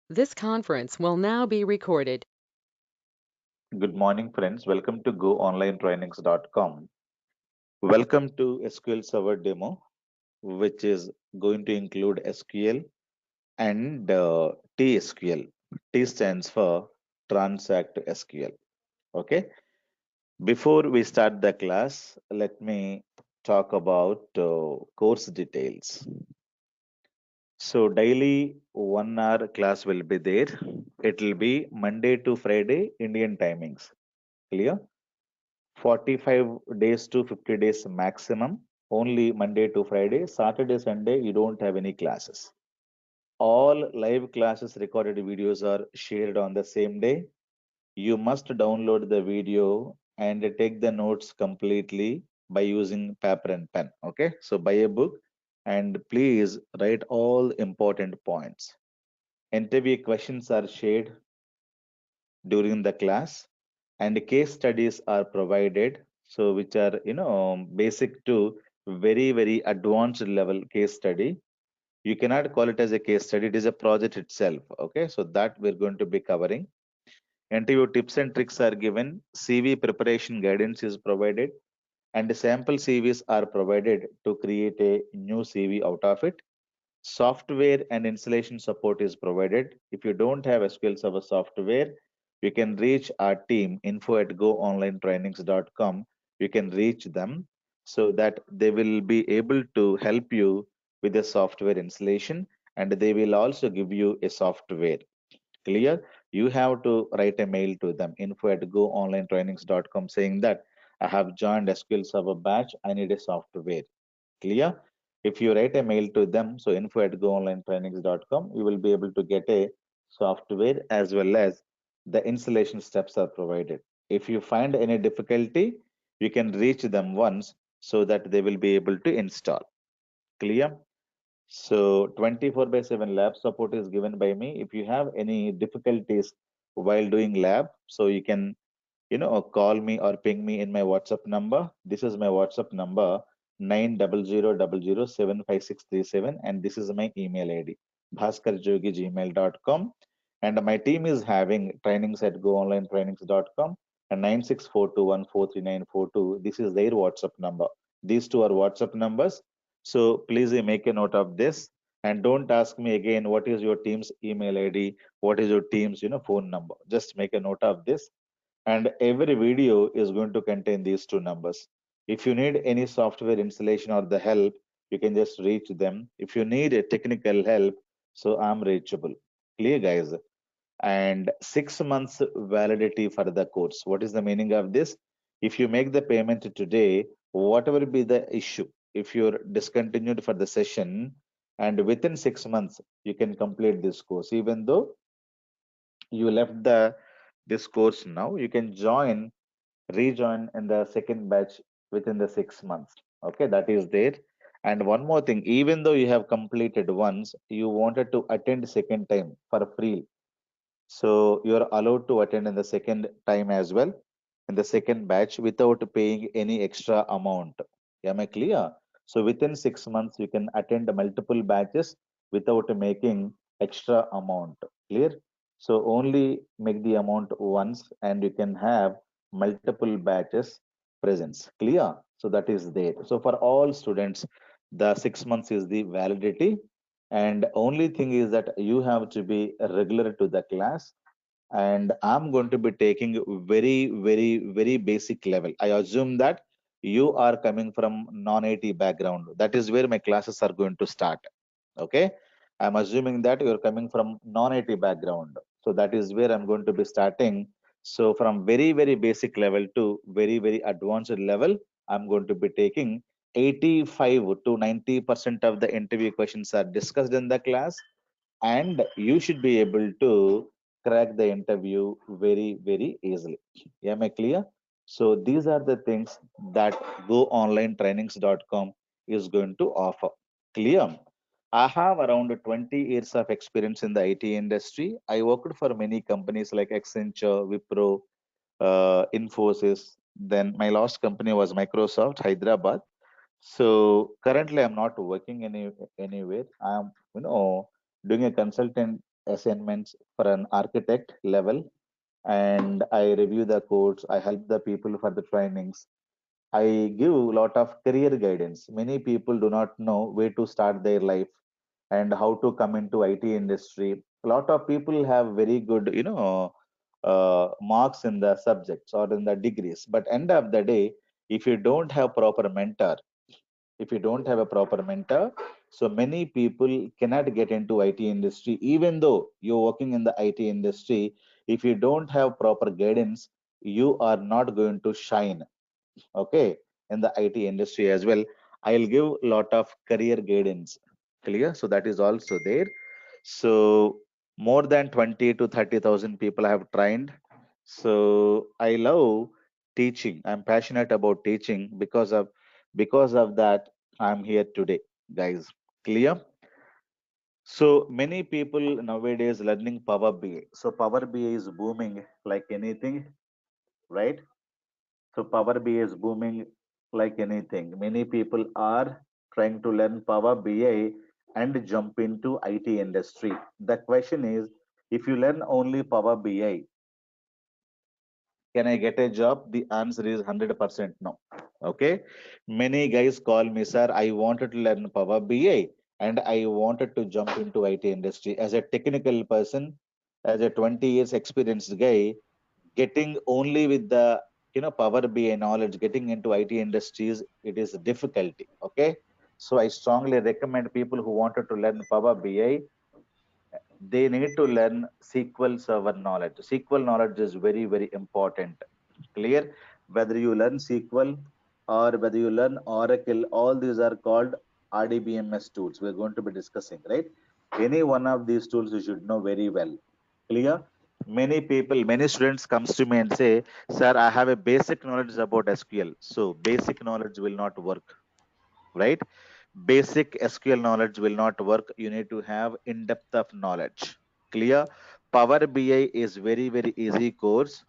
This conference will now be recorded. Good morning, friends. Welcome to GoOnlineTrainings.com. Welcome to SQL Server demo, which is going to include SQL and TSQL. T stands for Transact SQL. Okay. Before we start the class, let me talk about course details. So daily 1 hour class will be there. It will be Monday to Friday Indian timings. Clear? 45 days to 50 days maximum, only Monday to Friday. Saturday, Sunday, you don't have any classes. All live classes recorded videos are shared on the same day. You must download the video and take the notes completely by using paper and pen. Okay, so buy a book and please write all important points. Interview questions are shared during the class and case studies are provided, so which are basic to very advanced level case study. You cannot call it as a case study, it is a project itself. Okay, so that we're going to be covering. Interview tips and tricks are given, CV preparation guidance is provided, and sample CVs are provided to create a new CV out of it. Software and installation support is provided. If you don't have SQL Server software, you can reach our team info at goonlinetrainings.com. You can reach them so that they will be able to help you with the software installation, and they will also give you a software. Clear? You have to write a mail to them info at goonlinetrainings.com saying that I have joined SQL Server batch. I need a software. Clear? If you write a mail to them, so info at goonlinetrainings.com, you will be able to get a software as well as the installation steps are provided. If you find any difficulty, you can reach them once so that they will be able to install. Clear? So 24 by 7 lab support is given by me. If you have any difficulties while doing lab, so you can call me or ping me in my WhatsApp number. This is my WhatsApp number 9000075637, and this is my email ID bhaskarjogi@gmail.com. And my team is having trainings at goonlinetrainings.com and 9642143942. This is their WhatsApp number. These two are WhatsApp numbers. So please make a note of this and don't ask me again what is your team's email ID, what is your team's phone number. Just make a note of this, and every video is going to contain these two numbers. If you need any software installation or the help, you can just reach them. If you need a technical help, so I'm reachable. Clear, guys? And 6 months validity for the course. What is the meaning of this? If you make the payment today, whatever be the issue, if you're discontinued for the session, and within 6 months you can complete this course, even though you left the this course now, you can rejoin in the second batch within the 6 months. Okay, that is there. And one more thing, even though you have completed once, you wanted to attend second time for free, so you are allowed to attend in the second time as well, in the second batch without paying any extra amount. Am I clear? So within 6 months, you can attend multiple batches without making extra amount. Clear? So only make the amount once and you can have multiple batches presence. Clear? So that is there. So for all students, the 6 months is the validity, and only thing is that you have to be regular to the class, and I'm going to be taking very basic level. I assume that you are coming from non-IT background. That is where my classes are going to start. Okay, I'm assuming that you're coming from non-IT background, so that is where I'm going to be starting. So from very basic level to very advanced level, I'm going to be taking 85 to 90% of the interview questions are discussed in the class, and you should be able to crack the interview very easily. Am I clear? So these are the things that goonlinetrainings.com is going to offer. Clear? I have around 20 years of experience in the IT industry. I worked for many companies like Accenture, Wipro, Infosys. Then my last company was Microsoft Hyderabad. So currently, I'm not working anywhere. I'm doing a consultant assignments for an architect level, and I review the codes. I help the people for the trainings. I give a lot of career guidance. Many people do not know where to start their life and how to come into IT industry. A lot of people have very good, marks in the subjects or in the degrees, but end of the day, if you don't have proper mentor, if you don't have a proper mentor, so many people cannot get into IT industry. Even though you're working in the IT industry, if you don't have proper guidance, you are not going to shine, okay, in the IT industry as well. I'll give a lot of career guidance. Clear? So that is also there. So more than 20 to 30,000 people I have trained. So I love teaching. I'm passionate about teaching because of that I'm here today, guys. Clear? So many people nowadays learning Power BI. So Power BI is booming like anything, right? So Power BI is booming like anything. Many people are trying to learn Power BI and jump into IT industry. The question is, if you learn only Power BI, can I get a job? The answer is 100% no. Okay. Many guys call me, sir, I wanted to learn Power BI and I wanted to jump into IT industry. As a technical person, as a 20 years experienced guy, getting only with the Power BI knowledge, getting into IT industries, it is difficulty. Okay. So I strongly recommend people who wanted to learn Power BI, they need to learn SQL Server knowledge. SQL knowledge is very, very important. Clear? Whether you learn SQL or whether you learn Oracle, all these are called RDBMS tools. We're going to be discussing, right? Any one of these tools you should know very well. Clear? Many people, many students comes to me and say, sir, I have a basic knowledge about SQL. So basic knowledge will not work, right? Basic SQL knowledge will not work. You need to have in-depth of knowledge. Clear? Power BI is very, very easy course.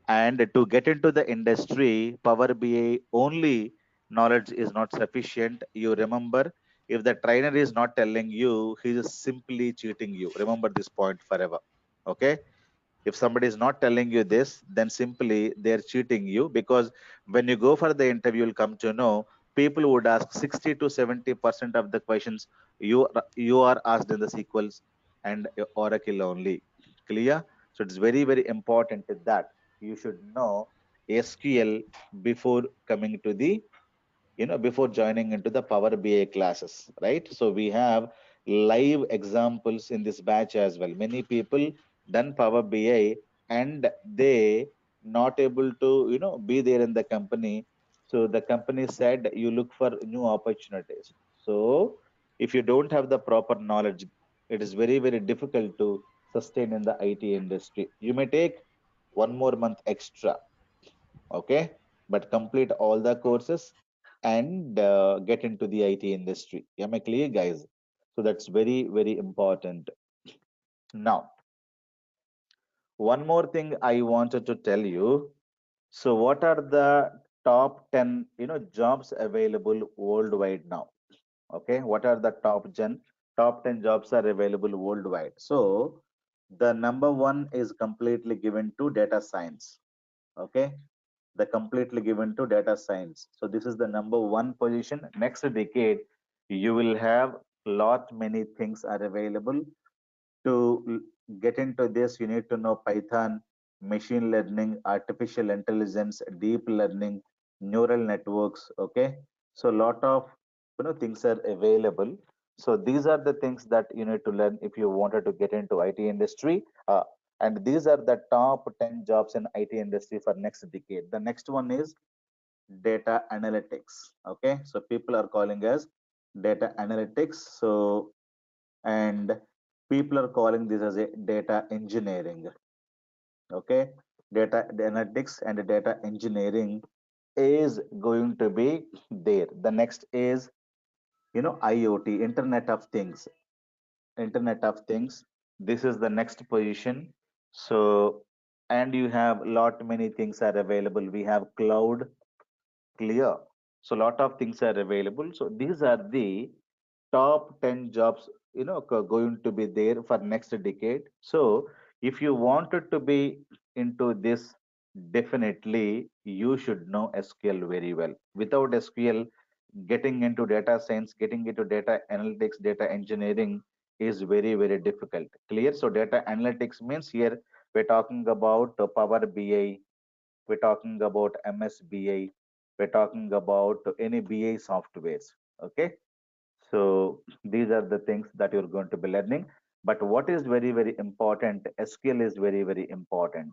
And to get into the industry, Power BI only knowledge is not sufficient. You remember, if the trainer is not telling you, he is simply cheating you. Remember this point forever. Okay? If somebody is not telling you this, then simply they're cheating you, because when you go for the interview, you'll come to know people would ask 60 to 70% of the questions you are asked in the sequels and Oracle only. Clear? So it's very, very important that you should know SQL before coming to the before joining into the Power BI classes, right? So we have live examples in this batch as well. Many people done Power BI and they not able to be there in the company. So the company said you look for new opportunities. So if you don't have the proper knowledge, it is very, very difficult to sustain in the IT industry. You may take 1 more month extra, okay, but complete all the courses and get into the IT industry. Am I clear, guys? So that's very, very important. Now, one more thing I wanted to tell you. So what are the top 10 jobs available worldwide now? Okay, what are the top 10 jobs are available worldwide? So the number one is completely given to data science. Okay, the completely given to data science. So this is the number one position. Next decade, you will have lot many things are available. To get into this, you need to know Python, machine learning, artificial intelligence, deep learning, neural networks. Okay, so a lot of things are available. So these are the things that you need to learn if you wanted to get into IT industry. And these are the top 10 jobs in IT industry for next decade. The next one is data analytics. Okay, so people are calling us data analytics. So and people are calling this as a data engineering. Okay, data analytics and data engineering is going to be there. The next is IoT, Internet of Things. Internet of Things. This is the next position. So and you have lot many things are available. We have cloud. Clear? So lot of things are available. So these are the top 10 jobs going to be there for next decade. So if you wanted to be into this, definitely you should know SQL very well. Without SQL, getting into data science, getting into data analytics, data engineering is very, very difficult. Clear? So data analytics means here we're talking about Power BI, we're talking about MSBI, we're talking about any BI softwares. Okay. So these are the things that you're going to be learning. But what is very, very important, SQL is very, very important.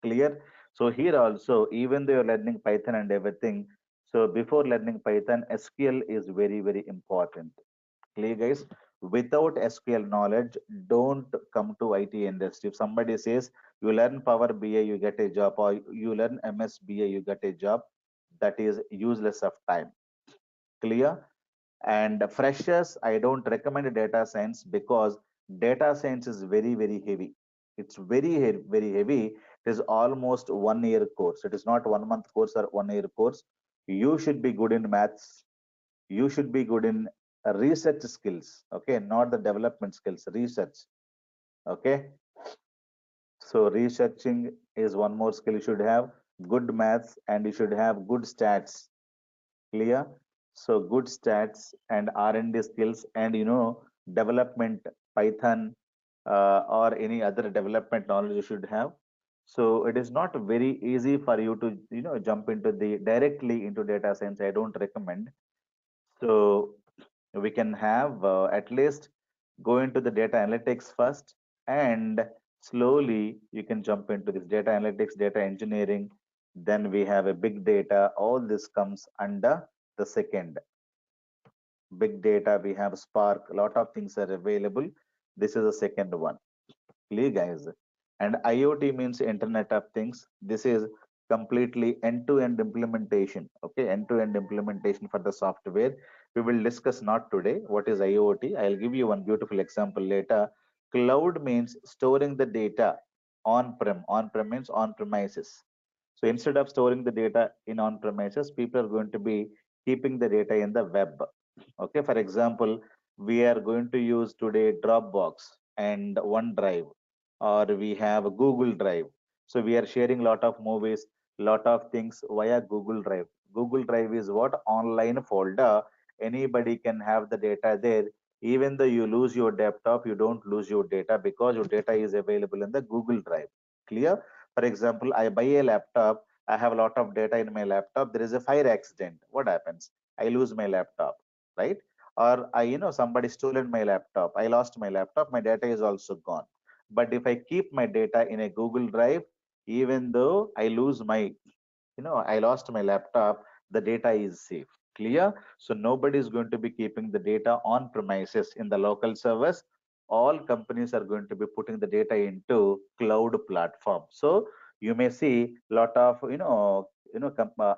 Clear? So here also, even though you're learning Python and everything, so before learning Python, SQL is very, very important. Clear, guys? Without SQL knowledge, don't come to IT industry. If somebody says you learn Power BI, you get a job, or you learn MSBA, you get a job, that is useless of time. Clear? And freshers, I don't recommend data science because data science is very, very heavy. It's very, very heavy. It is almost 1 year course. It is not 1 month course or 1 year course. You should be good in maths. You should be good in research skills. Okay, not the development skills, research. Okay, so researching is one more skill you should have. Good maths, and you should have good stats. Clear? So good stats and R&D skills, and development, Python, or any other development knowledge you should have. So it is not very easy for you to jump into the directly into data science. I don't recommend. So we can have at least go into the data analytics first, and slowly you can jump into this data analytics, data engineering. Then we have a big data. All this comes under the second. Big data, we have Spark, a lot of things are available. This is the second one. Clear, guys? And IoT means Internet of Things. This is completely end-to-end implementation. Okay, end-to-end implementation for the software. We will discuss not today what is IoT. I'll give you one beautiful example later. Cloud means storing the data on-prem. On-prem means on-premises. So instead of storing the data in on-premises, people are going to be keeping the data in the web. Okay, for example, we are going to use today Dropbox and OneDrive, or we have Google Drive. So we are sharing a lot of movies, lot of things via Google Drive. Google Drive is what? Online folder. Anybody can have the data there. Even though you lose your laptop, you don't lose your data because your data is available in the Google Drive. Clear? For example, I buy a laptop. I have a lot of data in my laptop. There is a fire accident. What happens? I lose my laptop, right? Or somebody stolen my laptop. I lost my laptop. My data is also gone. But if I keep my data in a Google Drive, even though I lose my, I lost my laptop, the data is safe. Clear? So nobody is going to be keeping the data on premises in the local servers. All companies are going to be putting the data into cloud platform. So you may see a lot of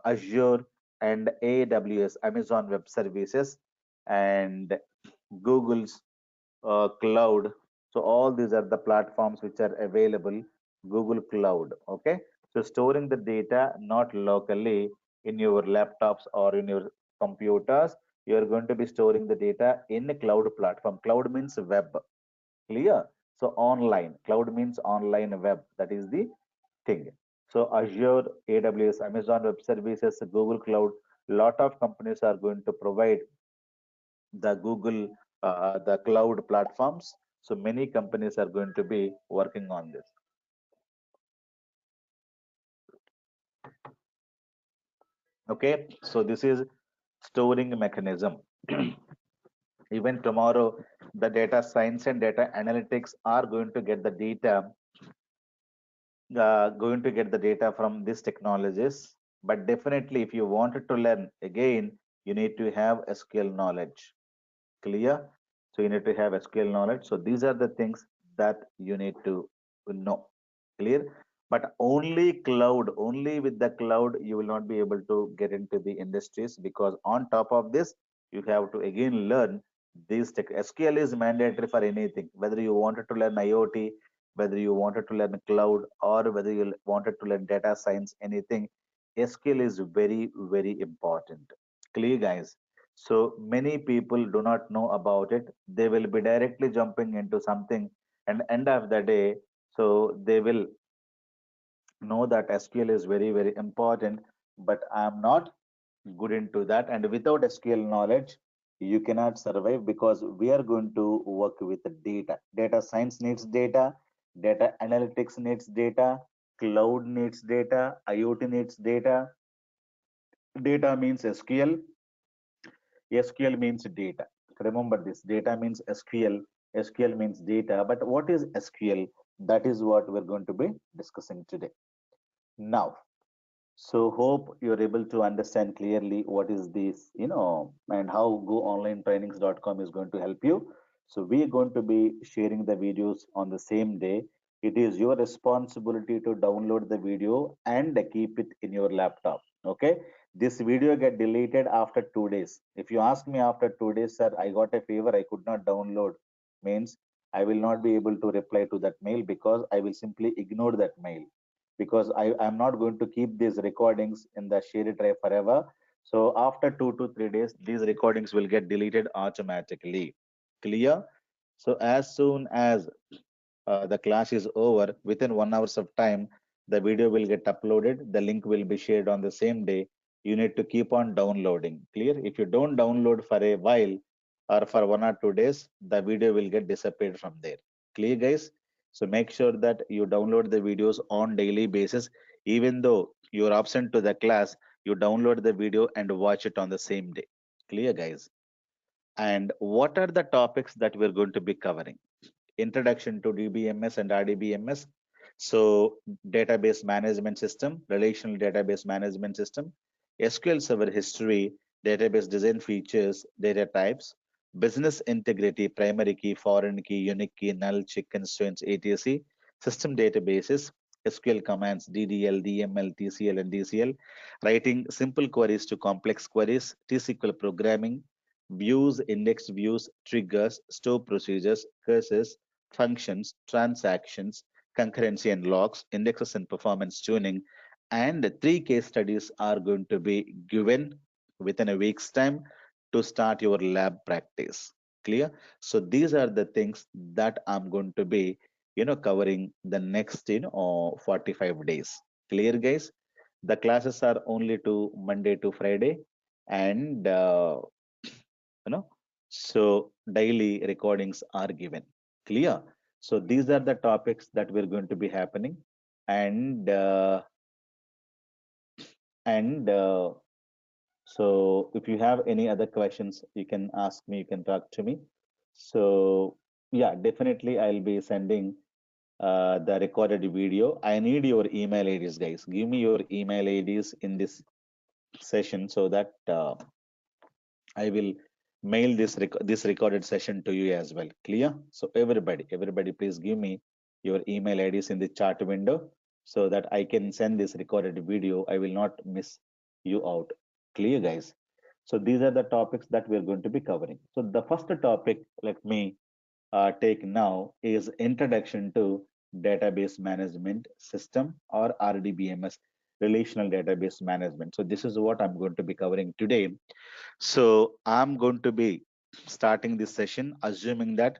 Azure and AWS, Amazon Web Services, and Google's cloud. So all these are the platforms which are available. Google Cloud. Okay. So storing the data not locally in your laptops or in your computers, you are going to be storing the data in a cloud platform. Cloud means web. Clear? So online. Cloud means online web. That is the thing. So Azure, AWS, Amazon Web Services, Google Cloud, lot of companies are going to provide the Google, the cloud platforms. So many companies are going to be working on this. Okay, so this is storing mechanism. Even tomorrow, the data science and data analytics are going to get the data, from these technologies. But definitely, if you wanted to learn again, you need to have SQL knowledge. Clear? So you need to have SQL knowledge. So these are the things that you need to know. Clear? But only cloud, only with the cloud, you will not be able to get into the industries, because on top of this, you have to again learn these tech. SQL is mandatory for anything, whether you wanted to learn IoT, whether you wanted to learn cloud, or whether you wanted to learn data science, anything. SQL is very, very important. Clear, guys? So many people do not know about it. They will be directly jumping into something, and end of the day, so they will know that SQL is very, very important, but I am not good into that. And without SQL knowledge, you cannot survive because we are going to work with the data. Data science needs data, data analytics needs data, cloud needs data, IoT needs data. Data means SQL, SQL means data. Remember this, data means SQL, SQL means data. But what is SQL? That is what we're going to be discussing today. Now, so hope you're able to understand clearly what is this, and how goonlinetrainings.com is going to help you. So we are going to be sharing the videos on the same day. It is your responsibility to download the video and keep it in your laptop. Okay. This video get deleted after 2 days. If you ask me after 2 days, sir, I got a fever, I could not download, means I will not be able to reply to that mail because I will simply ignore that mail because I'm not going to keep these recordings in the shared drive forever. So after 2 to 3 days, these recordings will get deleted automatically. Clear? So as soon as the class is over, within 1 hours of time, the video will get uploaded. The link will be shared on the same day. You need to keep on downloading. Clear? If you don't download for a while or for 1 or 2 days, the video will get disappeared from there. Clear, guys? So make sure that you download the videos on daily basis. Even though you're absent to the class, you download the video and watch it on the same day. Clear, guys? And what are the topics that we're going to be covering? Introduction to DBMS and RDBMS. So database management system, relational database management system, SQL Server history, database design features, data types, business integrity, primary key, foreign key, unique key, null, check constraints, ATC, system databases, SQL commands, DDL, DML, TCL, and DCL, writing simple queries to complex queries, T-SQL programming, views, index views, triggers, store procedures, curses, functions, transactions, concurrency and logs, indexes and performance tuning, and 3 case studies are going to be given within a week's time to start your lab practice. Clear? So these are the things that I'm going to be, covering the next, 45 days. Clear, guys? The classes are only to Monday to Friday, and you know so daily recordings are given. Clear? So these are the topics that we're going to be happening, and and so if you have any other questions, you can ask me, you can talk to me. So yeah, definitely I'll be sending the recorded video. I need your email IDs, guys. Give me your email IDs in this session so that I will mail this recorded session to you as well. Clear? So everybody, please give me your email IDs in the chat window so that I can send this recorded video. I will not miss you out. Clear, guys? So these are the topics that we're going to be covering. So the first topic, let me take now, is introduction to database management system, or RDBMS, relational database management. So this is what I'm going to be covering today. So I'm going to be starting this session assuming that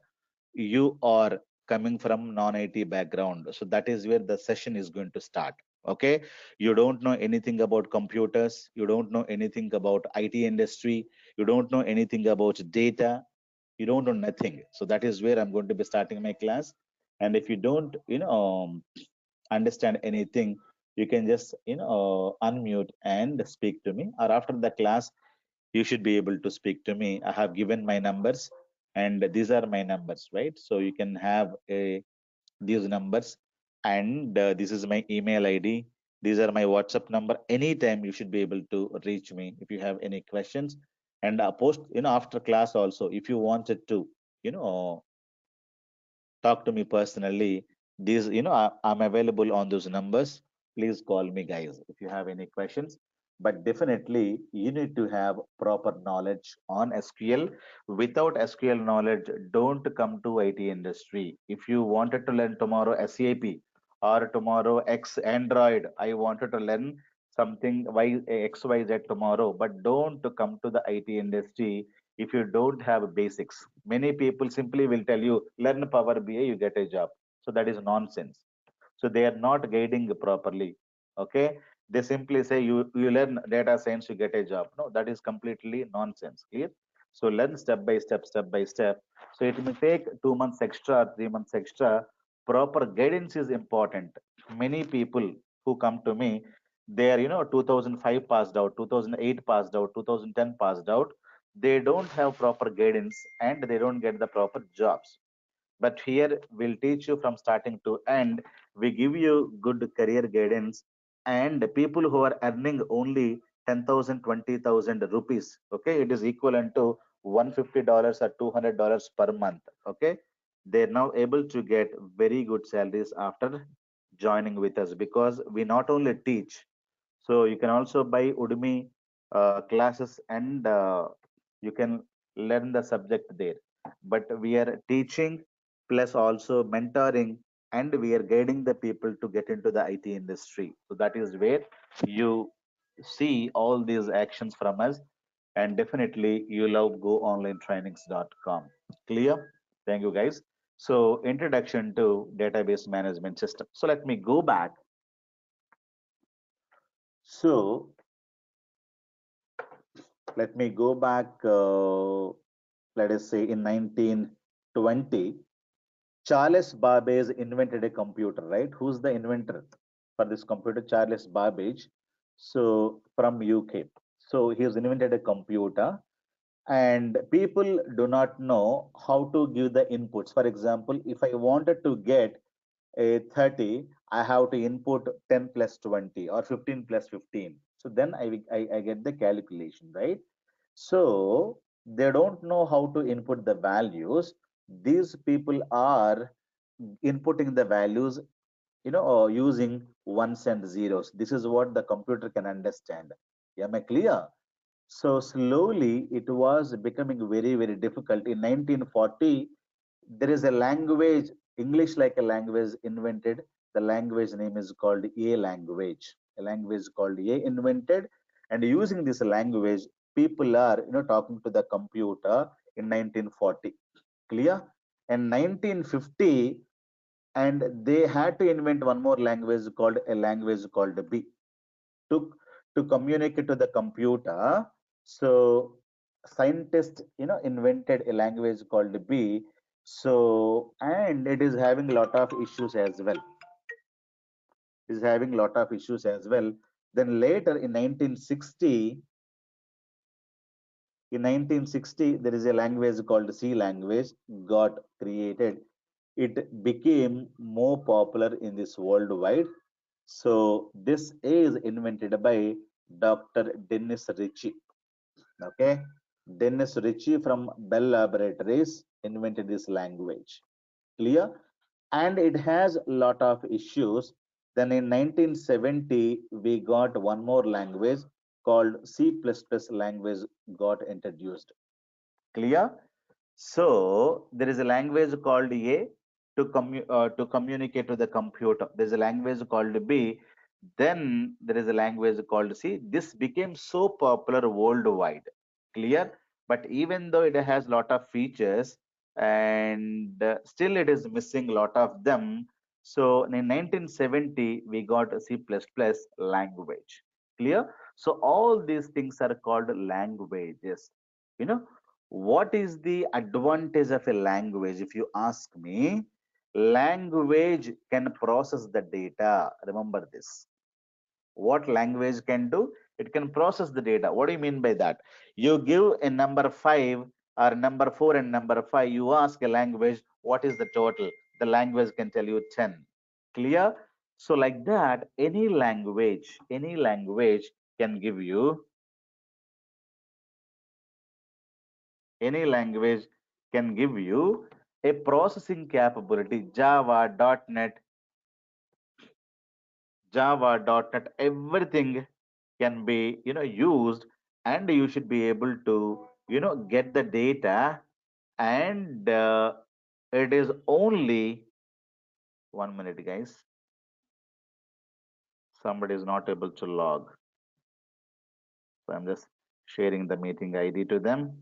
you are coming from non-IT background. So that is where the session is going to start. Okay. You don't know anything about computers. You don't know anything about IT industry. You don't know anything about data. You don't know nothing. So that is where I'm going to be starting my class. And if you don't, understand anything, you can just, unmute and speak to me. Or after the class, you should be able to speak to me. I have given my numbers, and these are my numbers, right? So you can have these numbers, and this is my email ID. These are my WhatsApp number. Anytime you should be able to reach me if you have any questions. And post, after class also, if you wanted to, you know, talk to me personally, these, I'm available on those numbers. Please call me, guys, if you have any questions. But definitely you need to have proper knowledge on SQL. Without SQL knowledge, don't come to IT industry. If you wanted to learn tomorrow SAP, or tomorrow X Android, I wanted to learn something y xyz tomorrow, but don't come to the IT industry if you don't have basics. Many people simply will tell you learn Power BI, you get a job. So that is nonsense. So they are not guiding properly. Okay, they simply say you learn data science, you get a job. No, that is completely nonsense. Clear? So learn step by step, step by step. So it may take 2 months extra, 3 months extra. Proper guidance is important. Many people who come to me, they are 2005 passed out, 2008 passed out, 2010 passed out. They don't have proper guidance and they don't get the proper jobs. But here we'll teach you from starting to end. We give you good career guidance, and people who are earning only 10,000, 20,000 rupees, okay, it is equivalent to $150 or $200 per month. Okay, they're now able to get very good salaries after joining with us, because we not only teach, so you can also buy Udemy classes, and you can learn the subject there. But we are teaching plus also mentoring, and we are guiding the people to get into the IT industry. So that is where you see all these actions from us, and definitely you love goonlinetrainings.com. Clear? Thank you, guys. So introduction to database management system. So let me go back. So let me go back, let us say in 1920, Charles Babbage invented a computer, right? Who's the inventor for this computer? Charles Babbage. So from UK. So he has invented a computer, and people do not know how to give the inputs. For example, if I wanted to get a 30, I have to input 10 plus 20 or 15 plus 15. So then I get the calculation, right? So they don't know how to input the values. These people are inputting the values, using ones and zeros. This is what the computer can understand. Am I clear? So slowly it was becoming very, very difficult. In 1940, there is a language, English like a language invented. The language name is called A language. A language called A invented, and using this language, people are talking to the computer in 1940. Clear? In 1950, and they had to invent one more language called a language called B to communicate to the computer. So scientists invented a language called B. So, and it is having a lot of issues as well. It is having a lot of issues as well. Then later in 1960, there is a language called C language got created. It became more popular in this worldwide. So this is invented by Dr. Dennis Ritchie. Okay, Dennis Ritchie from Bell Laboratories invented this language. Clear? And it has a lot of issues. Then in 1970, we got one more language called C++ language got introduced. Clear? So there is a language called A to communicate to the computer. There is a language called B. Then there is a language called C. This became so popular worldwide. Clear? But even though it has lot of features, and still it is missing lot of them. So in 1970 we got a C++ language. Clear? So all these things are called languages. You know, what is the advantage of a language? If you ask me, language can process the data. Remember this. What language can do? It can process the data. What do you mean by that? You give a number 5 or number 4 and number 5, you ask a language, what is the total? The language can tell you 10. Clear? So like that, any language can give you, any language can give you a processing capability. Java.net, everything can be used, and you should be able to get the data. And it is only 1 minute, guys. Somebody is not able to log. So I'm just sharing the meeting ID to them.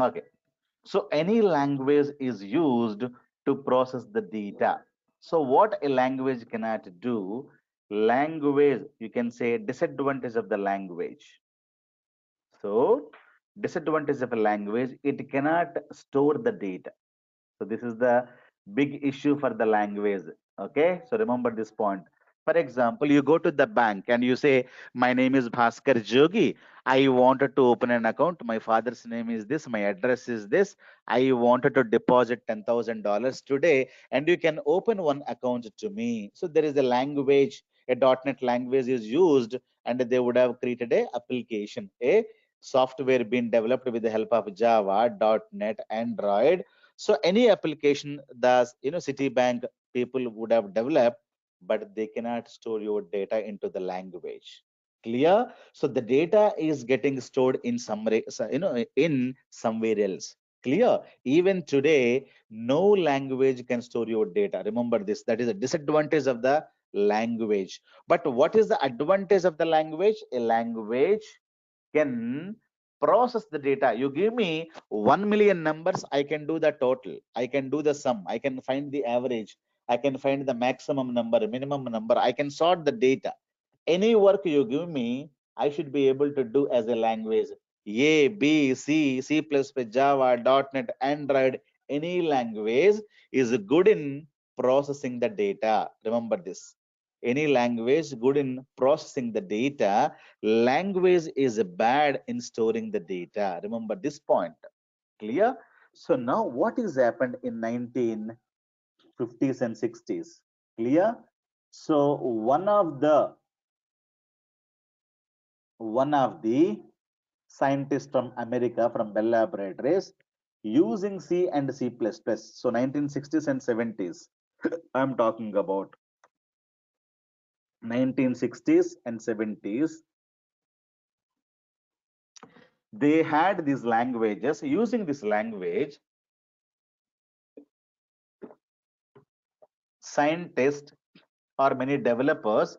Okay. So any language is used to process the data. So what a language cannot do, language, you can say disadvantage of the language. So disadvantage of a language, it cannot store the data. So this is the big issue for the language. Okay, so remember this point. For example, you go to the bank and you say, "My name is Bhaskar Jogi. I wanted to open an account. My father's name is this. My address is this. I wanted to deposit $10,000 today, and you can open one account to me." So there is a language, a .NET language is used, and they would have created a application, a software being developed with the help of Java, .NET, Android. So any application the Citibank people would have developed, but they cannot store your data into the language. Clear? So the data is getting stored in some in somewhere else. Clear? Even today, no language can store your data. Remember this. That is a disadvantage of the language. But what is the advantage of the language? A language can process the data. You give me 1 million numbers, I can do the total. I can do the sum. I can find the average. I can find the maximum number, minimum number. I can sort the data. Any work you give me, I should be able to do as a language. A, B, C, C++, Java, .NET, Android, any language is good in processing the data. Remember this. Any language good in processing the data, language is bad in storing the data. Remember this point. Clear? So now what is happened in 1950s and 60s? Clear? So one of the scientists from America, from Bell Laboratories, using C and C++. So 1960s and 70s. I'm talking about 1960s and 70s. They had these languages. Using this language, scientists or many developers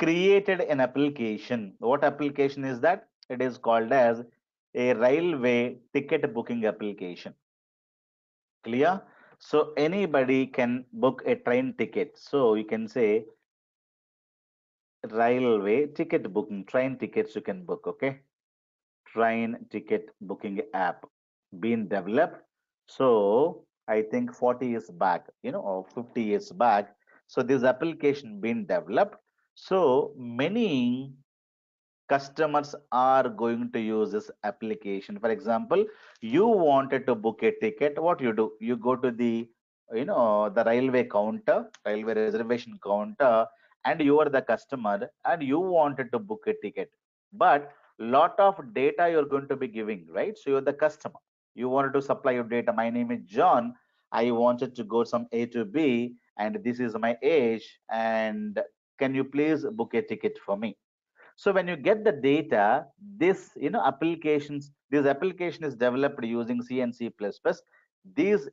created an application. What application is that? It is called as a railway ticket booking application. Clear? So anybody can book a train ticket. So you can say railway ticket booking, train tickets you can book. Okay, train ticket booking app being developed. So I think 40 years back, or 50 years back. So this application being developed. So many customers are going to use this application. For example, you wanted to book a ticket. What you do? You go to the railway counter, railway reservation counter, and you are the customer, and you wanted to book a ticket. But lot of data you're going to be giving, right? So you're the customer. You wanted to supply your data. My name is John. I wanted to go from A to B, and this is my age. And can you please book a ticket for me? So when you get the data, this application is developed using C and C++. These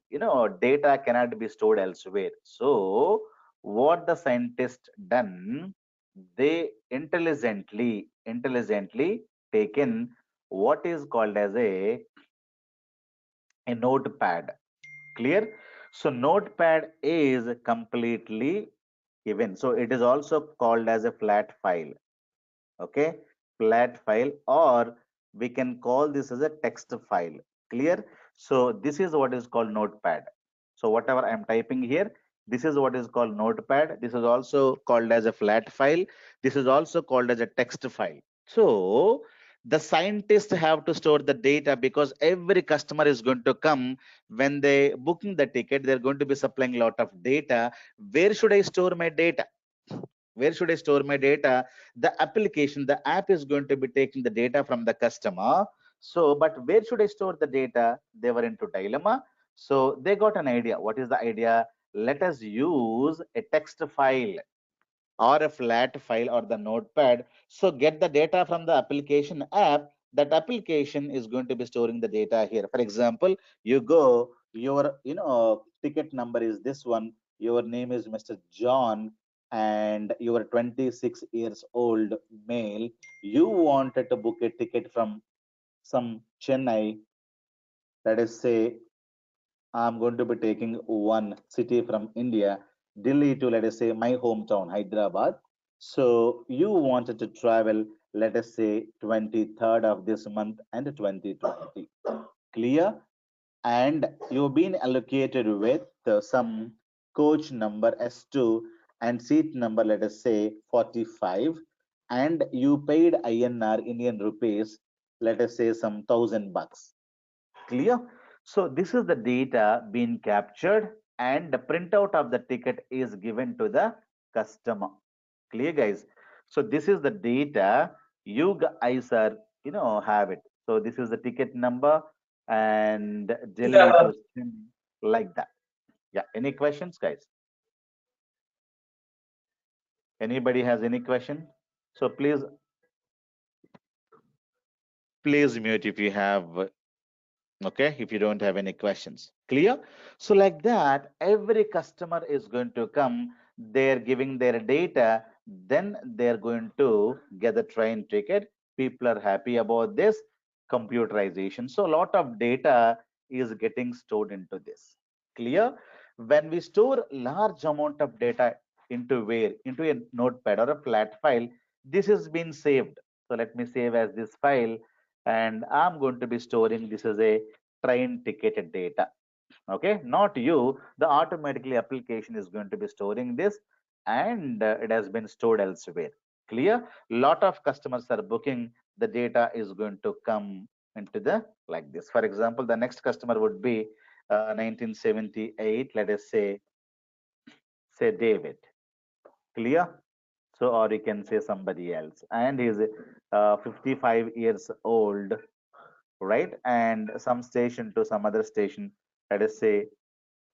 data cannot be stored elsewhere. So what the scientists done, they intelligently taken what is called as a notepad. Clear? So notepad is completely given. So it is also called as a flat file. Okay, flat file, or we can call this as a text file. Clear? So this is what is called notepad. So whatever I'm typing here, this is what is called notepad. This is also called as a flat file. This is also called as a text file. So the scientists have to store the data, because every customer is going to come. When they booking the ticket, they're going to be supplying a lot of data. Where should I store my data? Where should I store my data? The application, the app is going to be taking the data from the customer. So, but where should I store the data? They were into dilemma. So they got an idea. What is the idea? Let us use a text file or a flat file or the notepad. So get the data from the application app. That application is going to be storing the data here. For example, you go, your ticket number is this one. Your name is Mr. John, and you are 26 years old male, you wanted to book a ticket from some Chennai, let us say I'm going to be taking one city from India, Delhi to, let us say, my hometown, Hyderabad. So you wanted to travel, let us say, 23rd of this month and 2020. Clear? And you've been allocated with some coach number S2 and seat number, let us say, 45. And you paid INR, Indian rupees, let us say, some $1,000. Clear? So this is the data being captured and the printout of the ticket is given to the customer. Clear, guys? So this is the data you guys are, have it. So this is the ticket number and Delhi Yeah. to like that. Yeah. Any questions, guys? Anybody has any question? So please mute if you have, okay, if you don't have any questions. Clear? So like that, every customer is going to come, they're giving their data, then they're going to get the train ticket. People are happy about this computerization. So a lot of data is getting stored into this. Clear? When we store large amount of data into where? Into a notepad or a flat file, this has been saved. So let me save as this file, and I'm going to be storing this as a train ticket data. Okay, not you, the automatically application is going to be storing this, and it has been stored elsewhere. Clear? Lot of customers are booking, the data is going to come into the like this. For example, the next customer would be 1978, let us say David. Clear? So or you can say somebody else, and he's 55 years old, right? And some station to some other station, let us say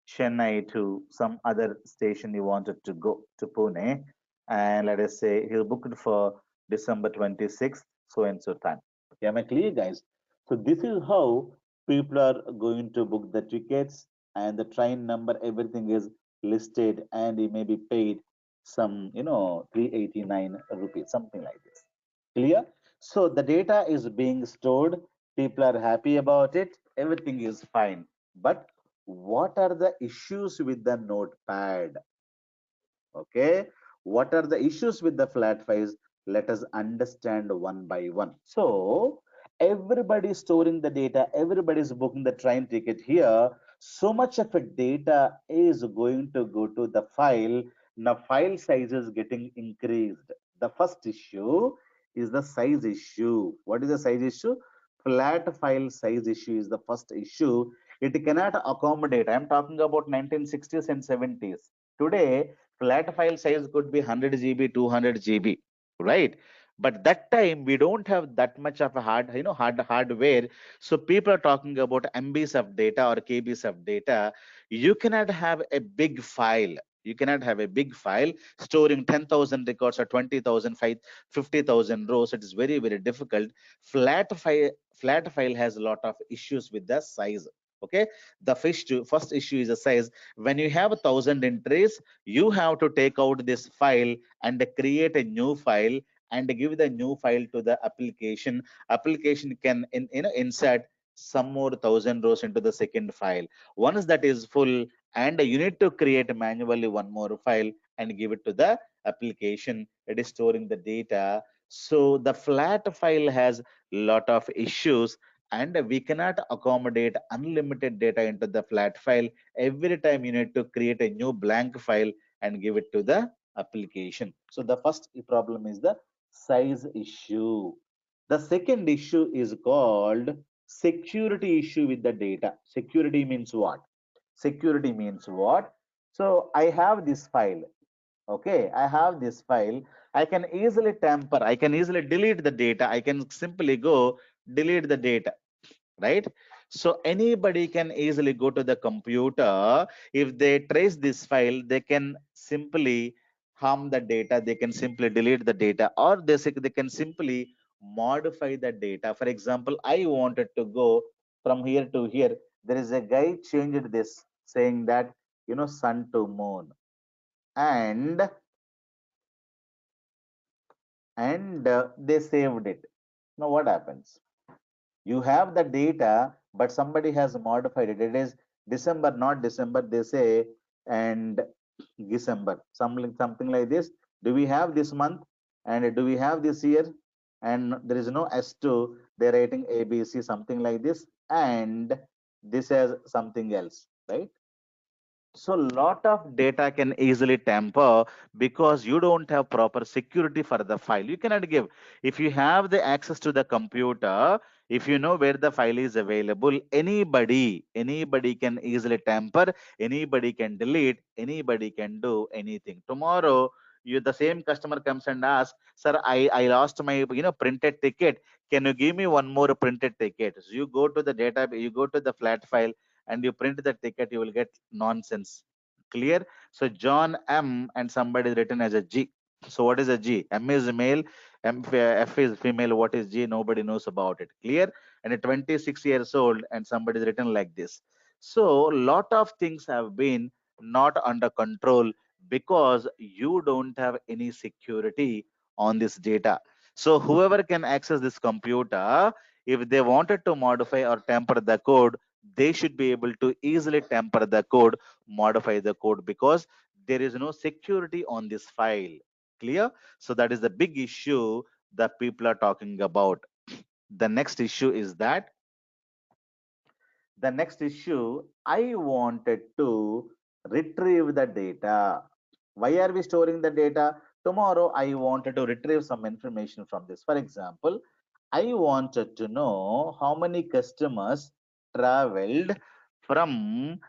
Chennai to some other station you wanted to go to Pune, and let us say he's booked for December 26th, so and so time. Am I clear, guys? So this is how people are going to book the tickets, and the train number, everything is listed, and it may be paid some, 389 rupees, something like this. Clear? So the data is being stored, people are happy about it, everything is fine. But what are the issues with the notepad? Okay, what are the issues with the flat files? Let us understand one by one. So everybody is storing the data, everybody is booking the train ticket here. So much of a data is going to go to the file. Now file size is getting increased. The first issue is the size issue. What is the size issue? Flat file size issue is the first issue. It cannot accommodate. I'm talking about 1960s and 70s. Today flat file size could be 100 GB, 200 GB, right? But that time we don't have that much of a hardware. So people are talking about MBs of data or KBs of data. You cannot have a big file. You cannot have a big file storing 10,000 records or 20,000, 50,000 rows. It is very, very difficult. Flat file has a lot of issues with the size. Okay, the first issue is the size. When you have 1,000 entries, you have to take out this file and create a new file and give the new file to the application. Application can insert some more 1,000 rows into the second file. Once that is full, and you need to create manually one more file and give it to the application. It is storing the data. So the flat file has lot of issues, and we cannot accommodate unlimited data into the flat file. Every time you need to create a new blank file and give it to the application. So the first problem is the size issue. The second issue is called security issue with the data. Security means what? Security means what? So I have this file. Okay, I have this file. I can easily tamper. I can easily delete the data. I can simply go delete the data, right? So anybody can easily go to the computer. If they trace this file, they can simply harm the data. They can simply delete the data, or they can simply modify the data. For example, I wanted to go from here to here. There is a guy changed this saying that, sun to moon. And and they saved it. Now what happens? You have the data, but somebody has modified it. It is December, not December, they say, and December, something like this. Do we have this month? And do we have this year? And there is no S2. They're writing ABC, something like this. And this has something else, right? So lot of data can easily tamper because you don't have proper security for the file. You cannot give. If you have the access to the computer, if you know where the file is available, anybody can easily tamper, anybody can delete, anybody can do anything. Tomorrow, the same customer comes and asks, sir, I lost my printed ticket. Can you give me one more printed ticket? So you go to the data, you go to the flat file and you print the ticket, you will get nonsense. Clear? So John M and somebody is written as a G. So what is a G? M is male, F is female. What is G? Nobody knows about it. Clear? And a 26 years old and somebody is written like this. So lot of things have been not under control because you don't have any security on this data. So whoever can access this computer, if they wanted to modify or tamper the code, they should be able to easily tamper the code, modify the code, because there is no security on this file. Clear? So that is the big issue that people are talking about. The next issue is that I wanted to retrieve the data. Why are we storing the data? Tomorrow I wanted to retrieve some information from this. For example, I wanted to know how many customers traveled from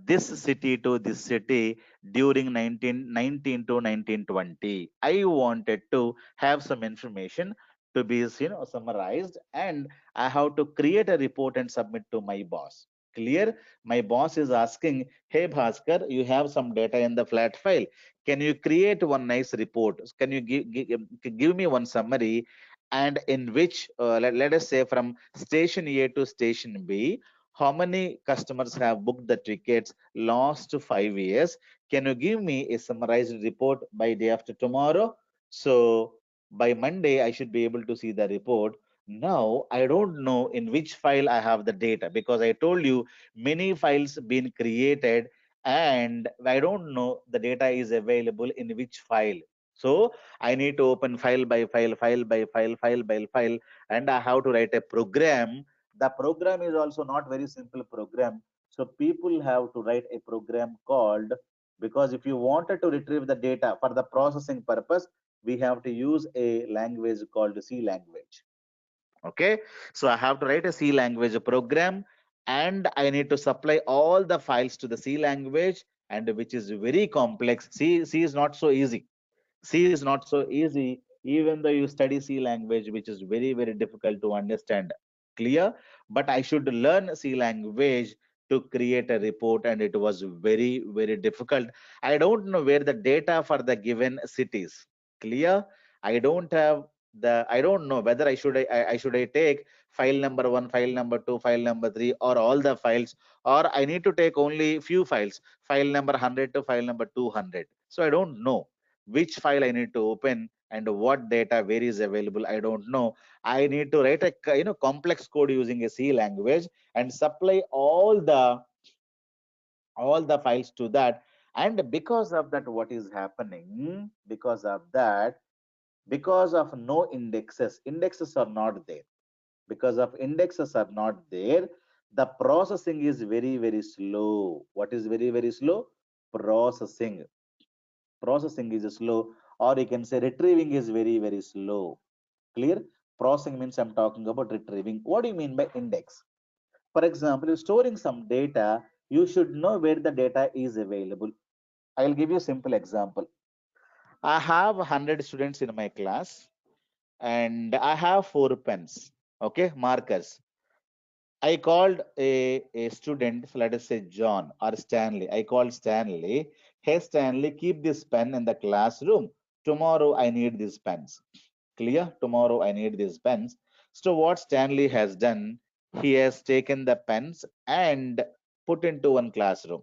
this city to this city during 1919 to 1920. I wanted to have some information to be summarized, and I have to create a report and submit to my boss. Clear? My boss is asking, hey Bhaskar, you have some data in the flat file. Can you create one nice report? Can you give me one summary, and in which let us say from station A to station B, how many customers have booked the tickets last 5 years? Can you give me a summarized report by day after tomorrow? So by Monday, I should be able to see the report. Now, I don't know in which file I have the data, because I told you many files been created and I don't know the data is available in which file. So I need to open file by file, file by file, file by file, and I have to write a program. The program is also not very simple program. So people have to write a program called, because if you wanted to retrieve the data for the processing purpose, we have to use a language called C language. Okay, so I have to write a C language program, and I need to supply all the files to the C language, and which is very complex. C is not so easy. C is not so easy, even though you study C language, which is very, very difficult to understand. Clear? But I should learn C language to create a report, and it was very, very difficult. I don't know where the data for the given cities. Clear? I don't have I don't know whether I should I take file number 1, file number 2, file number 3, or all the files, or I need to take only few files, file number 100 to file number 200. So I don't know which file I need to open and what data where is available. I don't know. I need to write a complex code using a C language and supply all the files to that. And because of that, what is happening? Because of no indexes are not there. Because of indexes are not there, the processing is very, very slow. What is very, very slow? Processing. Processing is slow, or you can say retrieving is very, very slow. Clear? Processing means I'm talking about retrieving. What do you mean by index? For example, you're storing some data, you should know where the data is available. I'll give you a simple example. I have 100 students in my class and I have 4 pens, okay, markers. I called a student, so let us say John or Stanley. I called Stanley. Hey, Stanley, keep this pen in the classroom. Tomorrow I need these pens. Clear? Tomorrow I need these pens. So what Stanley has done, he has taken the pens and put into one classroom.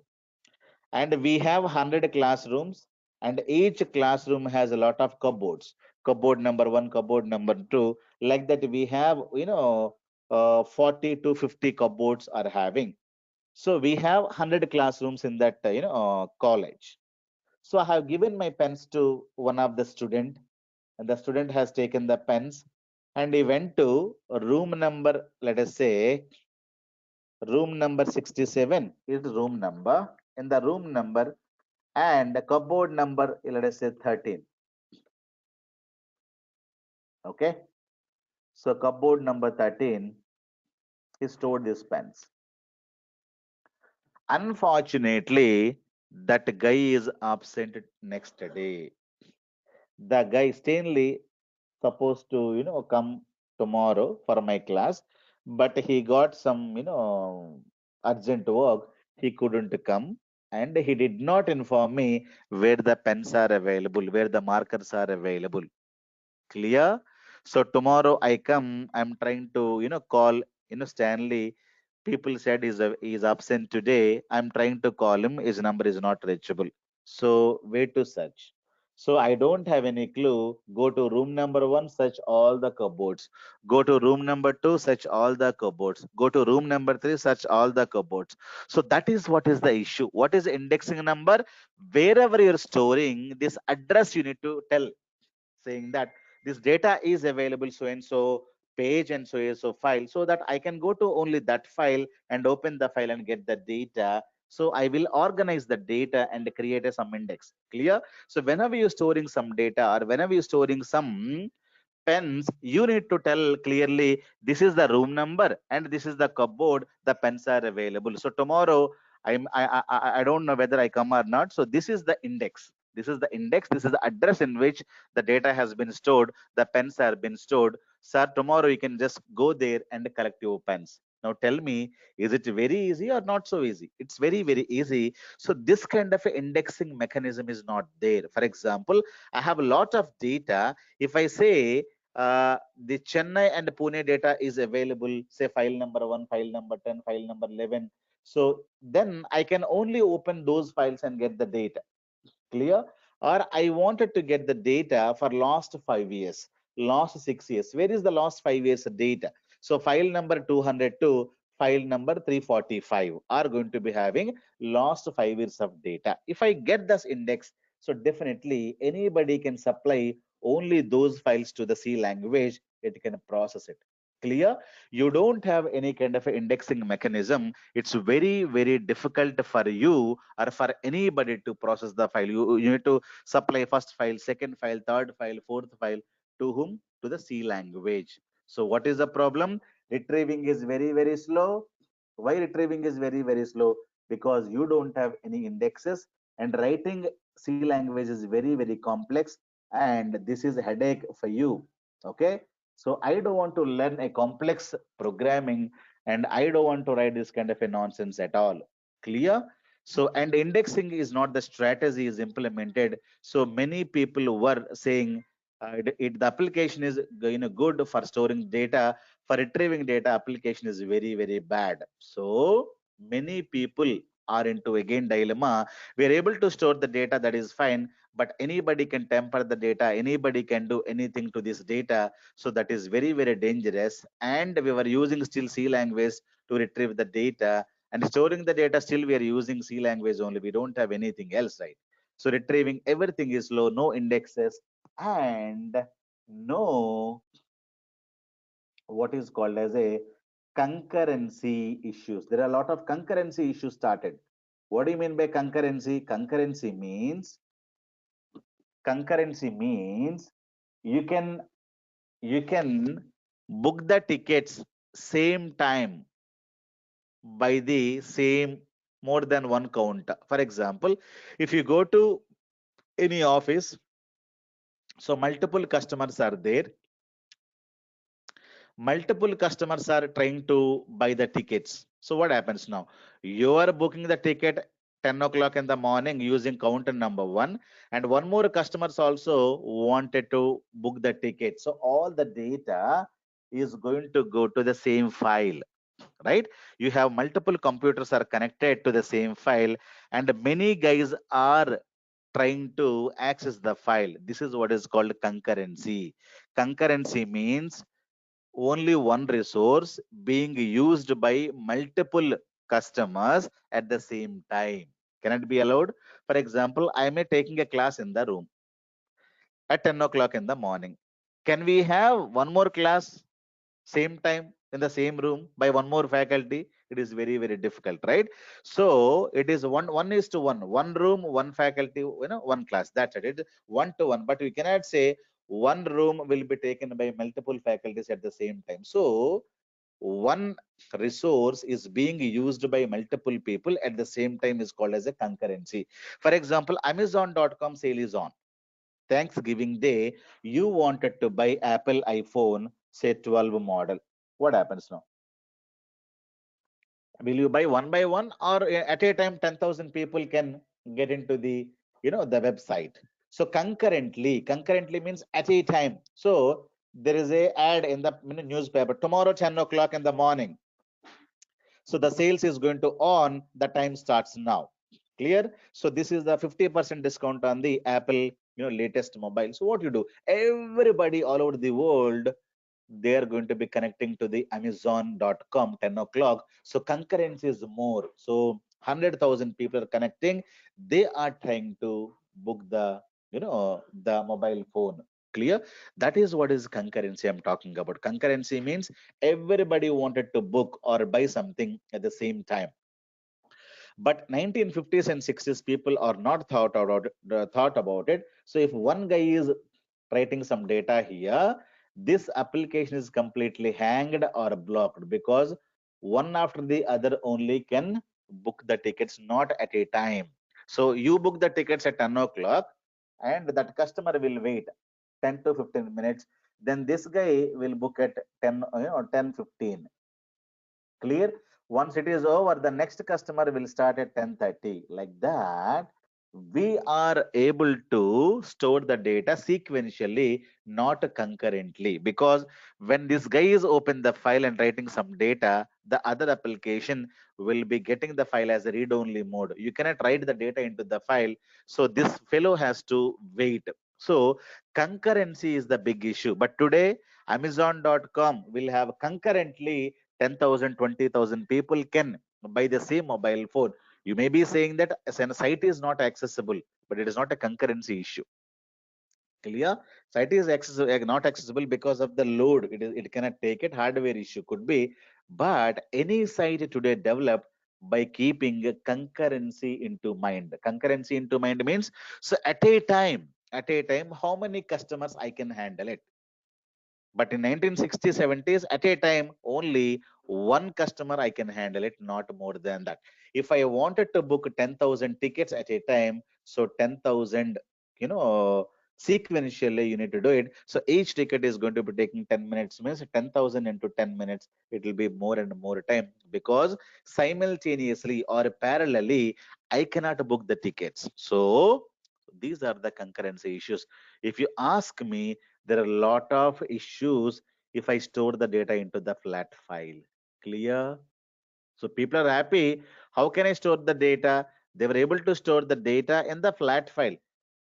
And we have 100 classrooms, and each classroom has a lot of cupboards. cupboard number 1, cupboard number 2, like that we have 40 to 50 cupboards are having. So we have 100 classrooms in that college. So I have given my pens to one of the student, and the student has taken the pens and he went to room number, let us say room number 67 is room number, in the room number, and the cupboard number, let us say 13. Okay, so cupboard number 13, he stored these pens. Unfortunately, that guy is absent next day. The guy Stanley supposed to come tomorrow for my class, but he got some urgent work. He couldn't come, and he did not inform me where the pens are available, where the markers are available. Clear? So tomorrow I come, I'm trying to, call, Stanley. People said he's absent today. I'm trying to call him. His number is not reachable. So where to search? So I don't have any clue. Go to room number 1, search all the cupboards. Go to room number 2, search all the cupboards. Go to room number 3, search all the cupboards. So that is what is the issue. What is indexing number? Wherever you're storing this address, you need to tell, saying that this data is available so and so page and so file, so that I can go to only that file and open the file and get the data. So I will organize the data and create a some index. Clear? So whenever you're storing some data or whenever you're storing some pens, you need to tell clearly this is the room number and this is the cupboard, the pens are available. So tomorrow I don't know whether I come or not. So this is the index, this is the index, this is the address in which the data has been stored, the pens are been stored. Sir, tomorrow you can just go there and collect your pens. Now tell me, is it very easy or not so easy? It's very, very easy. So this kind of a indexing mechanism is not there. For example, I have a lot of data. If I say the Chennai and Pune data is available, say file number 1, file number 10, file number 11. So then I can only open those files and get the data. Clear? Or I wanted to get the data for last 5 years, last 6 years. Where is the last 5 years data? So file number 202, file number 345 are going to be having last 5 years of data. If I get this index, so definitely anybody can supply only those files to the C language, it can process it. Clear? You don't have any kind of indexing mechanism. It's very, very difficult for you or for anybody to process the file. You need to supply first file, second file, third file, fourth file. To whom? To the C language. So what is the problem? Retrieving is very, very slow. Why retrieving is very, very slow? Because you don't have any indexes, and writing C language is very, very complex, and this is a headache for you. Okay. So I don't want to learn a complex programming, and I don't want to write this kind of a nonsense at all. Clear? So, and indexing is not the strategy is implemented. So many people were saying the application is good for storing data, for retrieving data. Application is very, very bad. So many people are into again dilemma. We are able to store the data, that is fine, but anybody can tamper the data, anybody can do anything to this data. So that is very, very dangerous. And we were using still C language to retrieve the data, and storing the data still we are using C language only. We don't have anything else, right? So retrieving everything is low, no indexes, and no what is called as a concurrency issues. There are a lot of concurrency issues started. What do you mean by concurrency? Concurrency means you can book the tickets same time by the same more than one count. For example, if you go to any office, so multiple customers are there, multiple customers are trying to buy the tickets. So what happens now? You are booking the ticket 10 o'clock in the morning using counter number 1, and one more customers also wanted to book the ticket. So all the data is going to go to the same file, right? You have multiple computers are connected to the same file, and many guys are trying to access the file. This is what is called concurrency. Concurrency means only one resource being used by multiple customers at the same time. Can it be allowed? For example, I may taking a class in the room at 10 o'clock in the morning. Can we have one more class same time in the same room by one more faculty? It is very, very difficult, right? So it is one is to one room, one faculty, one class. That's it. It's 1 to 1. But we cannot say one room will be taken by multiple faculties at the same time. So one resource is being used by multiple people at the same time is called as a concurrency. For example, Amazon.com sale is on. Thanksgiving Day, you wanted to buy Apple iPhone, say 12 model. What happens now? Will you buy one by one, or at a time 10,000 people can get into the website? So concurrently means at a time. So there is a ad in the newspaper tomorrow 10 o'clock in the morning. So the sales is going to on, the time starts now. Clear? So this is the 50% discount on the Apple latest mobile. So what you do, everybody all over the world, they are going to be connecting to the Amazon.com 10 o'clock. So concurrence is more. So 100,000 people are connecting. They are trying to book the mobile phone. Clear? That is what is concurrency I'm talking about. Concurrency means everybody wanted to book or buy something at the same time. But 1950s and 60s people are not thought about it. So if one guy is writing some data here, this application is completely hanged or blocked, because one after the other only can book the tickets, not at a time. So you book the tickets at 10 o'clock, and that customer will wait 10 to 15 minutes. Then this guy will book at 10:15. Clear? Once it is over, the next customer will start at 10:30. Like that, we are able to store the data sequentially, not concurrently. Because when this guy is open the file and writing some data, the other application will be getting the file as a read-only mode. You cannot write the data into the file. So this fellow has to wait. So concurrency is the big issue. But today, Amazon.com will have concurrently 10,000, 20,000 people can buy the same mobile phone. You may be saying that a site is not accessible, but it is not a concurrency issue. Clear? Site is not accessible because of the load. It cannot take it. Hardware issue could be, but any site today developed by keeping concurrency into mind. Concurrency into mind means, so at a time, how many customers I can handle it. But in 1960s, 70s, at a time, only one customer I can handle it, not more than that. If I wanted to book 10,000 tickets at a time, so 10,000, sequentially you need to do it. So each ticket is going to be taking 10 minutes, means 10,000 into 10 minutes, it will be more and more time, because simultaneously or parallelly, I cannot book the tickets. So these are the concurrency issues. If you ask me, there are a lot of issues if I store the data into the flat file. Clear? So people are happy. How can I store the data? They were able to store the data in the flat file.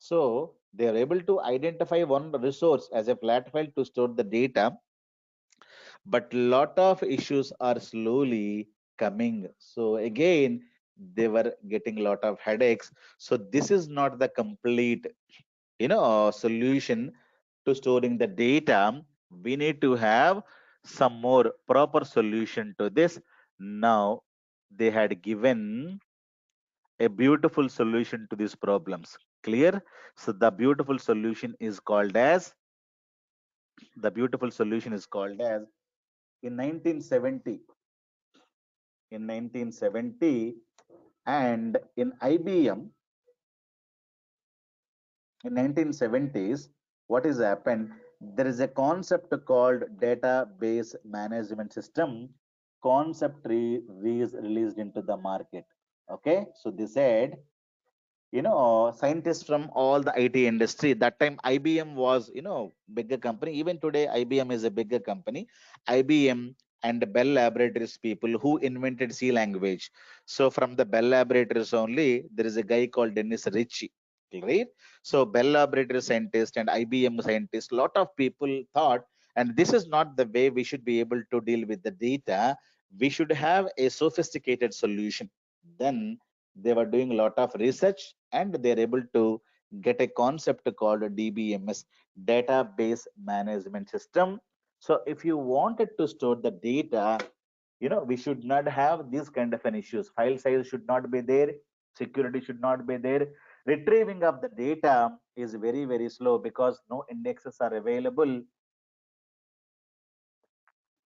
So they are able to identify one resource as a flat file to store the data. But lot of issues are slowly coming. So again, they were getting a lot of headaches. So this is not the complete solution to storing the data. We need to have some more proper solution to this. Now they had given a beautiful solution to these problems. Clear? So the beautiful solution is called as, in 1970, and in IBM in 1970s, what has happened, there is a concept called database management system. Concept is released into the market. Okay, so they said, scientists from all the IT industry, that time IBM was bigger company. Even today IBM is a bigger company. IBM and Bell Laboratories people who invented C language. So from the Bell Laboratories only, there is a guy called Dennis Ritchie. right? So Bell Laboratory scientists and IBM scientists, lot of people thought, and this is not the way we should be able to deal with the data. We should have a sophisticated solution. Then they were doing a lot of research and they're able to get a concept called DBMS, database management system. So if you wanted to store the data, we should not have these kind of an issues. File size should not be there, security should not be there. Retrieving of the data is very, very slow because no indexes are available.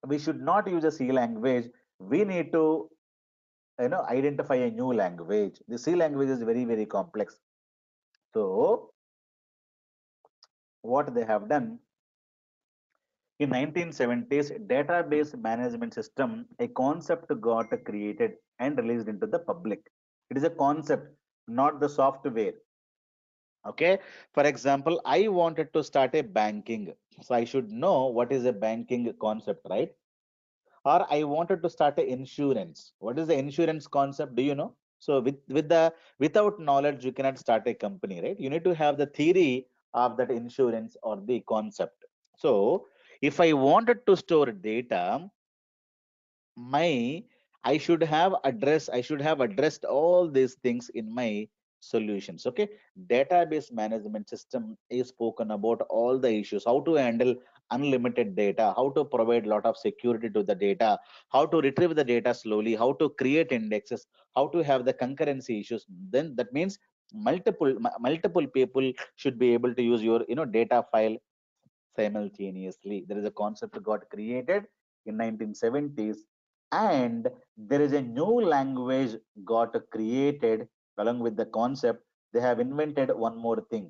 We should not use a C language. We need to identify a new language. The C language is very, very complex. So what they have done in 1970s, database management system, a concept got created and released into the public. It is a concept, not the software. Okay, for example, I wanted to start a banking, so I should know what is a banking concept, right? Or I wanted to start a insurance. What is the insurance concept? Do you know? So without knowledge, you cannot start a company, right? You need to have the theory of that insurance or the concept. So if I wanted to store data, my I should have addressed all these things in my solutions. Okay, database management system is spoken about all the issues, how to handle unlimited data, how to provide a lot of security to the data, how to retrieve the data slowly, how to create indexes, how to have the concurrency issues. Then that means multiple people should be able to use your data file simultaneously. There is a concept got created in 1970s, and there is a new language got created along with the concept. They have invented one more thing.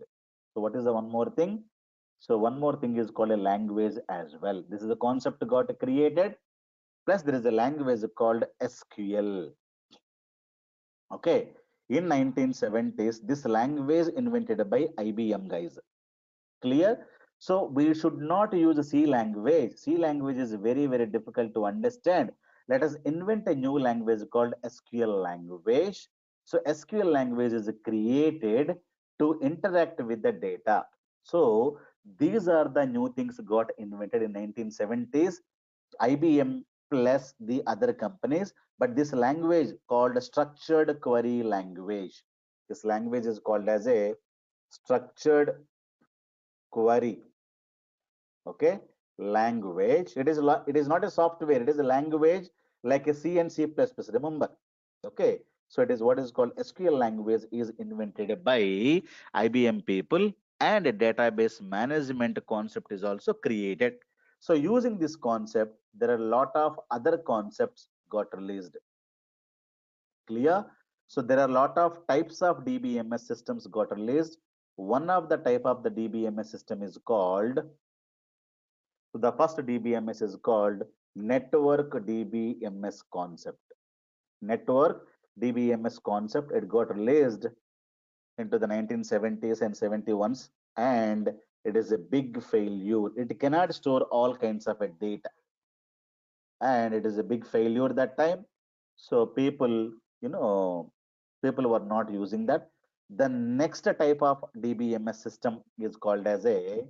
So what is the one more thing? So one more thing is called a language as well. This is a concept got created. Plus there is a language called SQL. Okay. In 1970s, this language invented by IBM guys. Clear? So we should not use C language. C language is very, very difficult to understand. Let us invent a new language called SQL language. So SQL language is created to interact with the data. So these are the new things got invented in 1970s, IBM plus the other companies. But this language called structured query language. This language is called as a structured query, okay, language. It is not a software, it is a language like a C and C++, remember. Okay, so it is what is called SQL language is invented by IBM people, and a database management concept is also created. So using this concept, there are a lot of other concepts got released. Clear? So there are a lot of types of DBMS systems got released. One of the type of the DBMS system is called, so the first DBMS is called Network DBMS concept. Network DBMS concept, it got released into the 1970s and 71s, and it is a big failure. It cannot store all kinds of data, and it is a big failure that time. So you know, people were not using that. The next type of DBMS system is called as a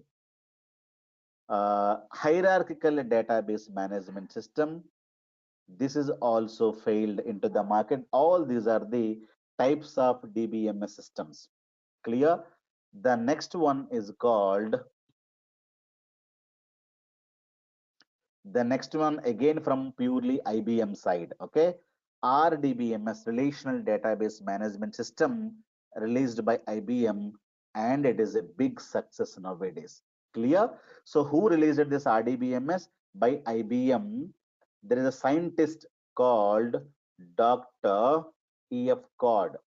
hierarchical database management system. This is also failed into the market. All these are the types of DBMS systems. Clear? The next one is called, the next one again from purely IBM side. Okay, RDBMS, Relational Database Management System, released by IBM, and it is a big success nowadays. Clear? So who released this RDBMS? By IBM. There is a scientist called Dr. E.F. Cod.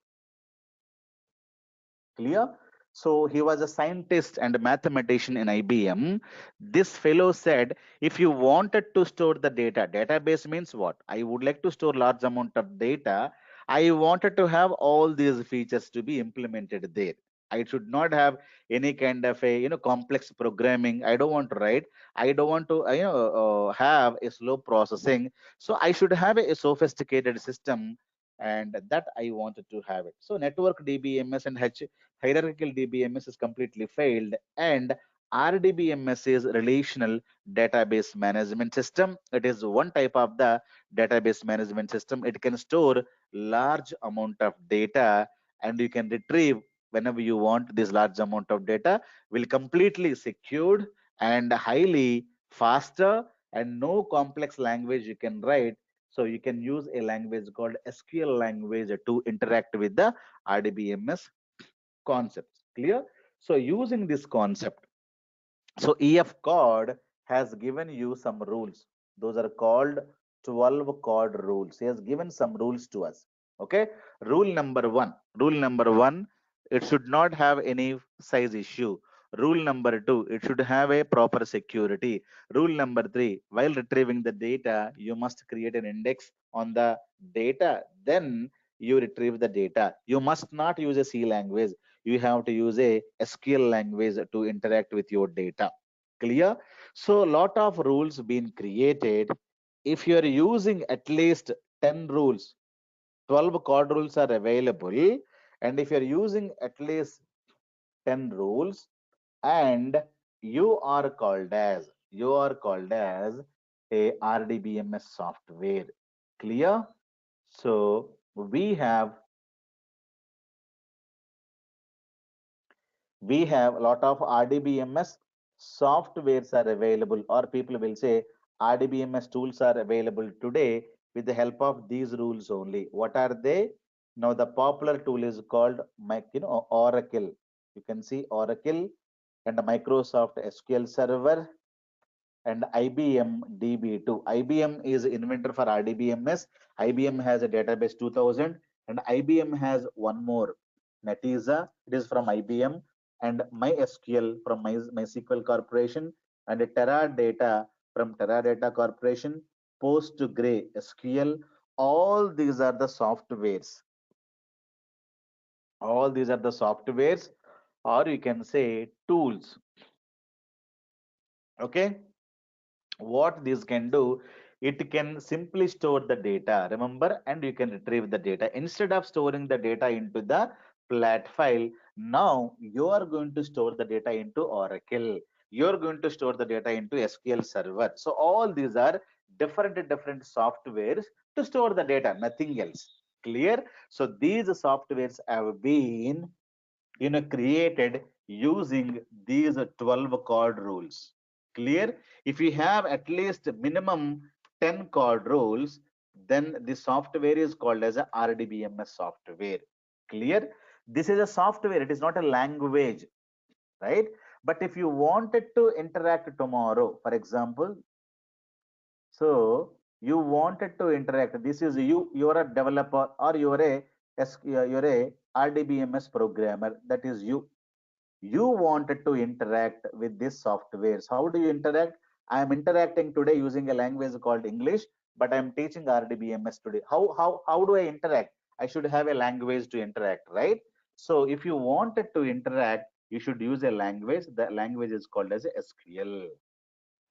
Clear? So he was a scientist and a mathematician in IBM. This fellow said, if you wanted to store the data, database means what? I would like to store large amount of data. I wanted to have all these features to be implemented there. I should not have any kind of a complex programming. I don't want to write. I don't want to have a slow processing. So I should have a sophisticated system, and that I wanted to have it. So network DBMS and hierarchical DBMS is completely failed, and RDBMS is relational database management system. It is one type of the database management system. It can store large amount of data, and you can retrieve whenever you want. This large amount of data will completely secured and highly faster, and no complex language you can write. So you can use a language called SQL language to interact with the RDBMS concepts. Clear? So using this concept, so EF code has given you some rules. Those are called 12 code rules. He has given some rules to us. Okay. Rule number one. Rule number one, it should not have any size issue. Rule number two, it should have a proper security. Rule number three, while retrieving the data, you must create an index on the data. Then you retrieve the data. You must not use a C language. You have to use a SQL language to interact with your data. Clear? So a lot of rules been created. If you are using at least 10 rules, 12 code rules are available, and if you are using at least 10 rules, and you are called as a RDBMS software. Clear? So we have a lot of RDBMS softwares are available, or people will say RDBMS tools are available today with the help of these rules only. What are they? Now the popular tool is called Oracle. You can see Oracle and Microsoft SQL Server and IBM DB2. IBM is inventor for RDBMS. IBM has a database 2000, and IBM has one more, Netezza. It is from IBM, and MySQL from MySQL Corporation, and Teradata from Teradata Corporation, PostgreSQL. All these are the softwares. All these are the softwares, or you can say tools. Okay. What this can do, it can simply store the data, remember, and you can retrieve the data instead of storing the data into the flat file. Now you are going to store the data into Oracle, you're going to store the data into SQL Server. So all these are different softwares to store the data, nothing else. Clear? So these softwares have been created using these 12 chord rules. Clear? If you have at least minimum 10 chord rules, then the software is called as a RDBMS software. Clear? This is a software, it is not a language, right? But if you wanted to interact tomorrow, for example, so you wanted to interact, this is you're a developer, or you're a RDBMS programmer, that is you wanted to interact with this softwares. How do you interact? I am interacting today using a language called English, but I am teaching RDBMS today. How do I interact? I should have a language to interact, right? So if you wanted to interact, you should use a language. The language is called as SQL.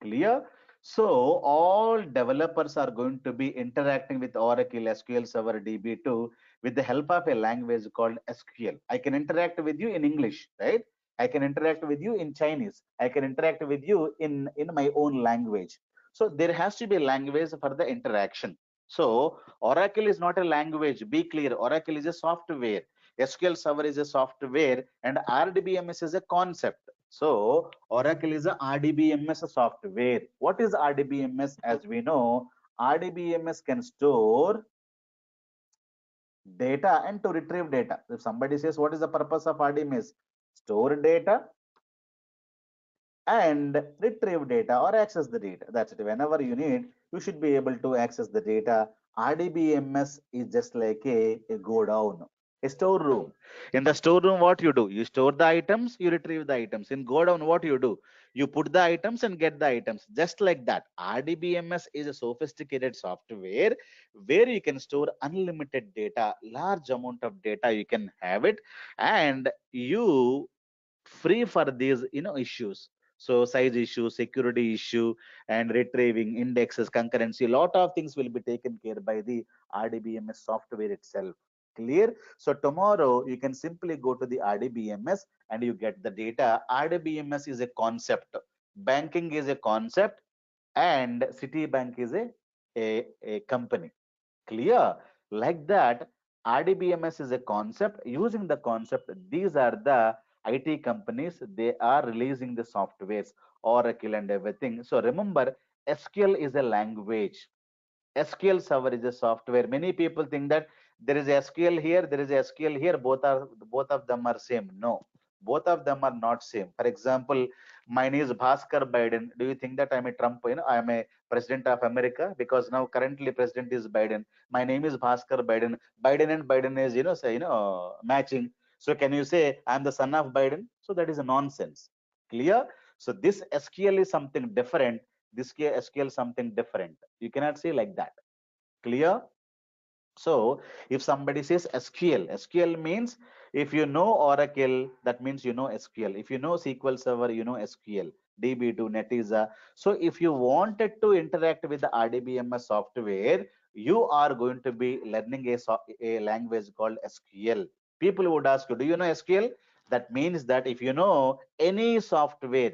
Clear? So all developers are going to be interacting with Oracle SQL Server DB2 with the help of a language called SQL. I can interact with you in English, right? I can interact with you in Chinese. I can interact with you in my own language. So there has to be a language for the interaction. So Oracle is not a language. Be clear. Oracle is a software. SQL Server is a software, and RDBMS is a concept. So Oracle is a RDBMS software. What is RDBMS? As we know, RDBMS can store data and to retrieve data. If somebody says, what is the purpose of RDBMS? Store data and retrieve data or access the data. That's it. Whenever you need, you should be able to access the data. RDBMS is just like a go down, a storeroom. In the storeroom, what you do? You store the items, you retrieve the items. In go down, what you do? You put the items and get the items. Just like that. RDBMS is a sophisticated software where you can store unlimited data, large amount of data, you can have it, and you free for these issues. So size issue, security issue, and retrieving indexes, concurrency, lot of things will be taken care by the RDBMS software itself. Clear? So tomorrow you can simply go to the RDBMS and you get the data. RDBMS is a concept. Banking is a concept and Citibank is a company. Clear? Like that, RDBMS is a concept. Using the concept, these are the IT companies, they are releasing the softwares, Oracle and everything. So remember, SQL is a language. SQL Server is a software. Many people think that there is SQL here, there is SQL here. Both of them are same. No, both of them are not same. For example, mine is Bhaskar Biden. Do you think that I'm a Trump? I am a president of America because now currently president is Biden. My name is Bhaskar Biden. Biden and Biden is matching. So can you say I'm the son of Biden? So that is a nonsense. Clear? So this SQL is something different. This SQL something different. You cannot say like that. Clear? So if somebody says SQL, SQL means if you know Oracle, that means you know SQL. If you know SQL Server, you know SQL, DB2, Netezza. So if you wanted to interact with the RDBMS software, you are going to be learning a language called SQL. People would ask you, do you know SQL? That means that if you know any software,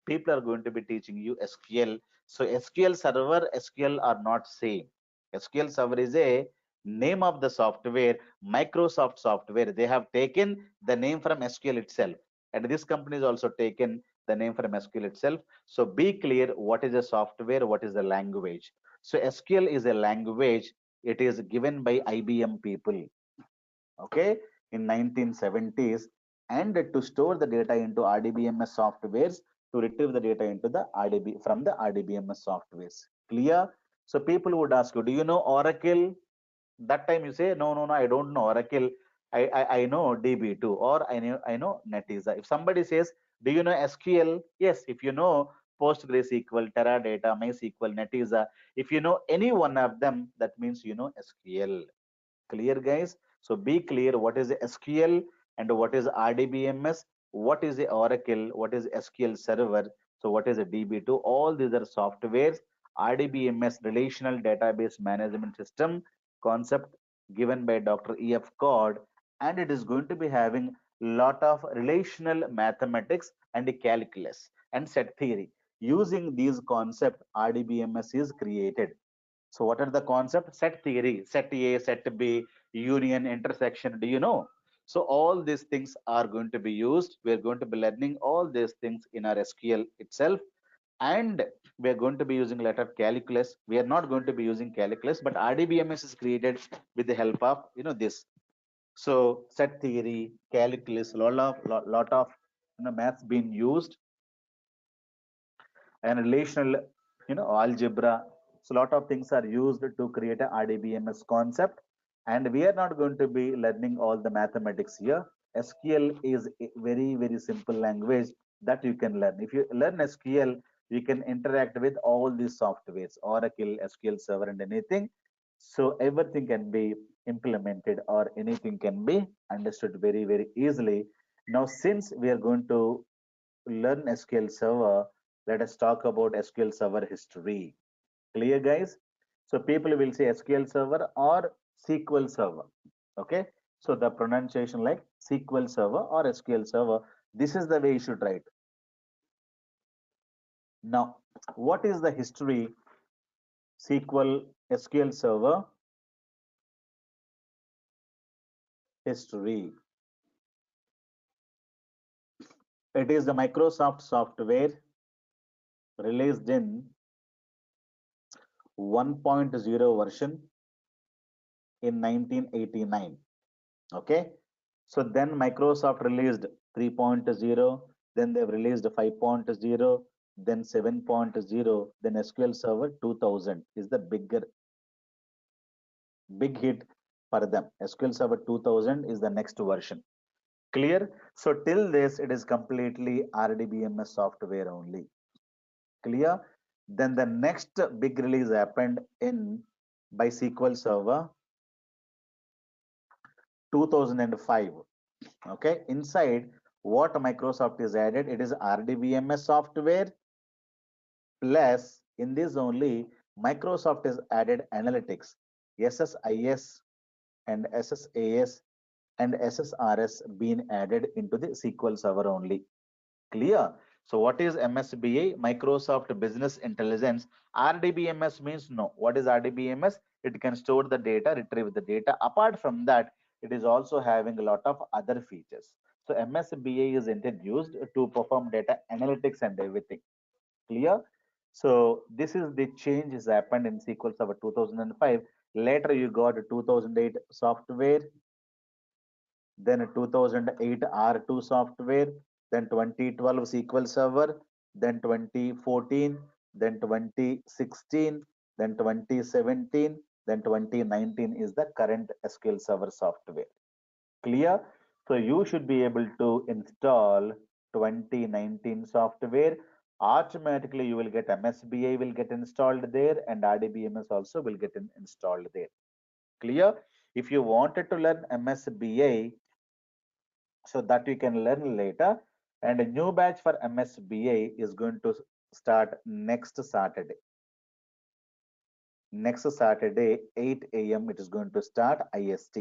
people are going to be teaching you SQL. So SQL Server, SQL are not same. SQL Server is a name of the software, Microsoft software. They have taken the name from SQL itself. And this company is also taken the name from SQL itself. So be clear what is a software, what is the language. So SQL is a language. It is given by IBM people, okay, in 1970s, and to store the data into RDBMS softwares to retrieve the data into the RDB from the RDBMS softwares. Clear? So people would ask you, do you know Oracle? That time you say, no, no, no, I don't know Oracle. I know DB2 or I know Netezza. If somebody says, do you know SQL? Yes, if you know PostgreSQL, Teradata, MySQL, Netezza, if you know any one of them, that means you know SQL. Clear, guys? So be clear what is the SQL and what is RDBMS, what is the Oracle, what is SQL Server, so what is a DB2. All these are softwares. RDBMS, Relational Database Management System concept given by Dr. E.F. Codd, and it is going to be having lot of relational mathematics and calculus and set theory. Using these concepts, RDBMS is created. So what are the concepts? Set theory, set A, set B, union, intersection. Do you know? So all these things are going to be used. We are going to be learning all these things in our SQL itself. And we are going to be using letter calculus. We are not going to be using calculus, but RDBMS is created with the help of this. So set theory, calculus, lot of maths being used, and relational algebra. So a lot of things are used to create a RDBMS concept, and we are not going to be learning all the mathematics here. SQL is a very very simple language that you can learn. If you learn SQL, you can interact with all these softwares, Oracle, SQL Server, and anything. So everything can be implemented or anything can be understood very very easily. Now since we are going to learn SQL Server, let us talk about SQL Server history. Clear, guys? So people will say SQL Server or SQL Server. Okay. So the pronunciation like SQL Server or SQL Server. This is the way you should write. Now, what is the history SQL Server history? It is the Microsoft software released in 1.0 version in 1989. Okay. So then Microsoft released 3.0, then they've released 5.0, then 7.0, then SQL Server 2000 is the big hit for them. SQL Server 2000 is the next version. Clear? So till this, it is completely RDBMS software only. Clear? Then the next big release happened in by SQL Server 2005. Okay, inside What Microsoft is added? It is RDBMS software plus in this only Microsoft has added analytics, SSIS and SSAS and SSRS being added into the SQL Server only. Clear? So what is MSBI? Microsoft Business Intelligence. RDBMS means no. What is RDBMS? It can store the data, retrieve the data. Apart from that, it is also having a lot of other features. So MSBI is introduced to perform data analytics and everything. Clear? So this is the change has happened in SQL Server 2005. Later you got 2008 software, then 2008 R2 software, then 2012 SQL Server, then 2014, then 2016, then 2017, then 2019 is the current SQL Server software. Clear? So you should be able to install 2019 software. Automatically you will get MSBI will get installed there and RDBMS also will get installed there. Clear? If you wanted to learn MSBI, so that you can learn later, and a new batch for MSBA is going to start next Saturday. Next Saturday 8 a.m. it is going to start IST.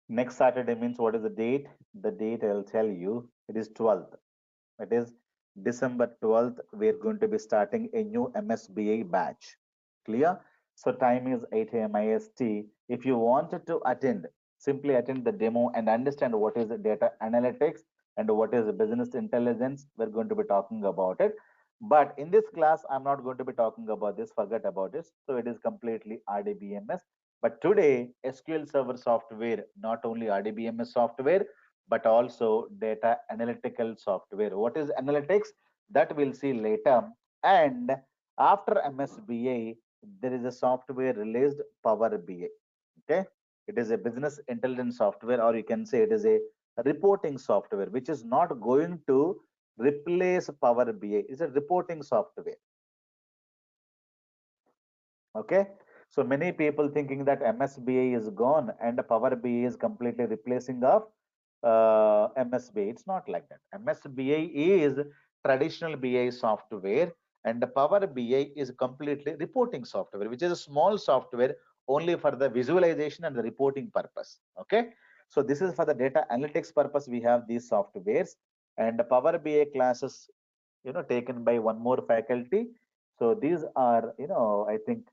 Next Saturday means what is the date? The date I'll tell you. It is 12th. It is December 12th. We're going to be starting a new MSBA batch. Clear? So time is 8 a.m. IST. If you wanted to attend, simply attend the demo and understand what is the data analytics and what is the business intelligence. We're going to be talking about it. But in this class, I'm not going to be talking about this. Forget about this. So it is completely RDBMS. But today, SQL Server software, not only RDBMS software, but also data analytical software. What is analytics? That we'll see later. And after MSBA, there is a software released Power BI. Okay, it is a business intelligence software, or you can say it is a reporting software, which is not going to replace Power BI. It's a reporting software. Okay, so many people thinking that MSBA is gone and Power BI is completely replacing of MSBA. It's not like that. MSBA is traditional BI software and the Power BI is completely reporting software, which is a small software only for the visualization and the reporting purpose. Okay, so this is for the data analytics purpose. We have these softwares and the Power BI classes, taken by one more faculty. So these are, I think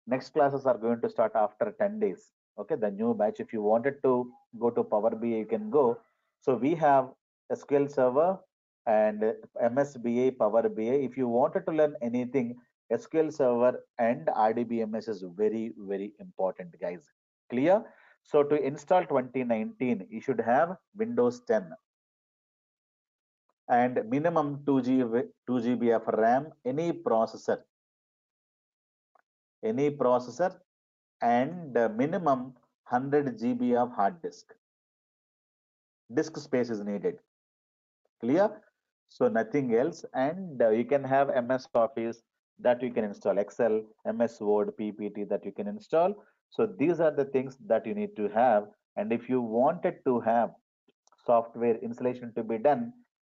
next classes are going to start after 10 days. Okay, the new batch. If you wanted to go to Power BI, you can go. So we have SQL Server and MSBA, Power BI. If you wanted to learn anything, SQL Server and RDBMS is very, very important, guys. Clear? So to install 2019, you should have Windows 10 and minimum 2 GB of RAM, any processor and minimum 100 GB of hard disk. Disk space is needed. Clear? So nothing else. And you can have MS Office that you can install, Excel, MS Word, PPT that you can install. So these are the things that you need to have. And if you wanted to have software installation to be done,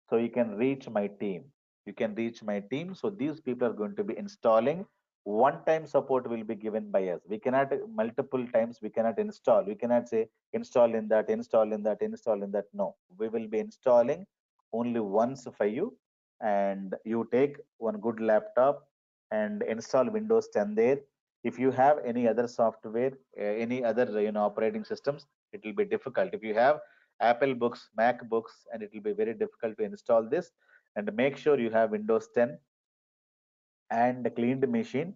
so you can reach my team. You can reach my team. So these people are going to be installing. One time support will be given by us. We cannot multiple times, we cannot install. We cannot say install in that, install in that, install in that. No, we will be installing only once for you. And you take one good laptop and install Windows 10 there. If you have any other software, any other operating systems, it will be difficult. If you have Apple books, Mac books, and it will be very difficult to install this. And make sure you have Windows 10 and a cleaned machine.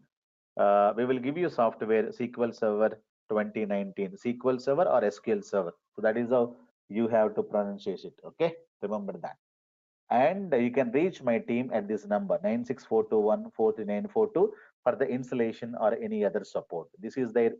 We will give you software SQL Server 2019, SQL Server or SQL Server. So that is how you have to pronunciate it. Okay, remember that. And you can reach my team at this number 96421 for the installation or any other support. This is their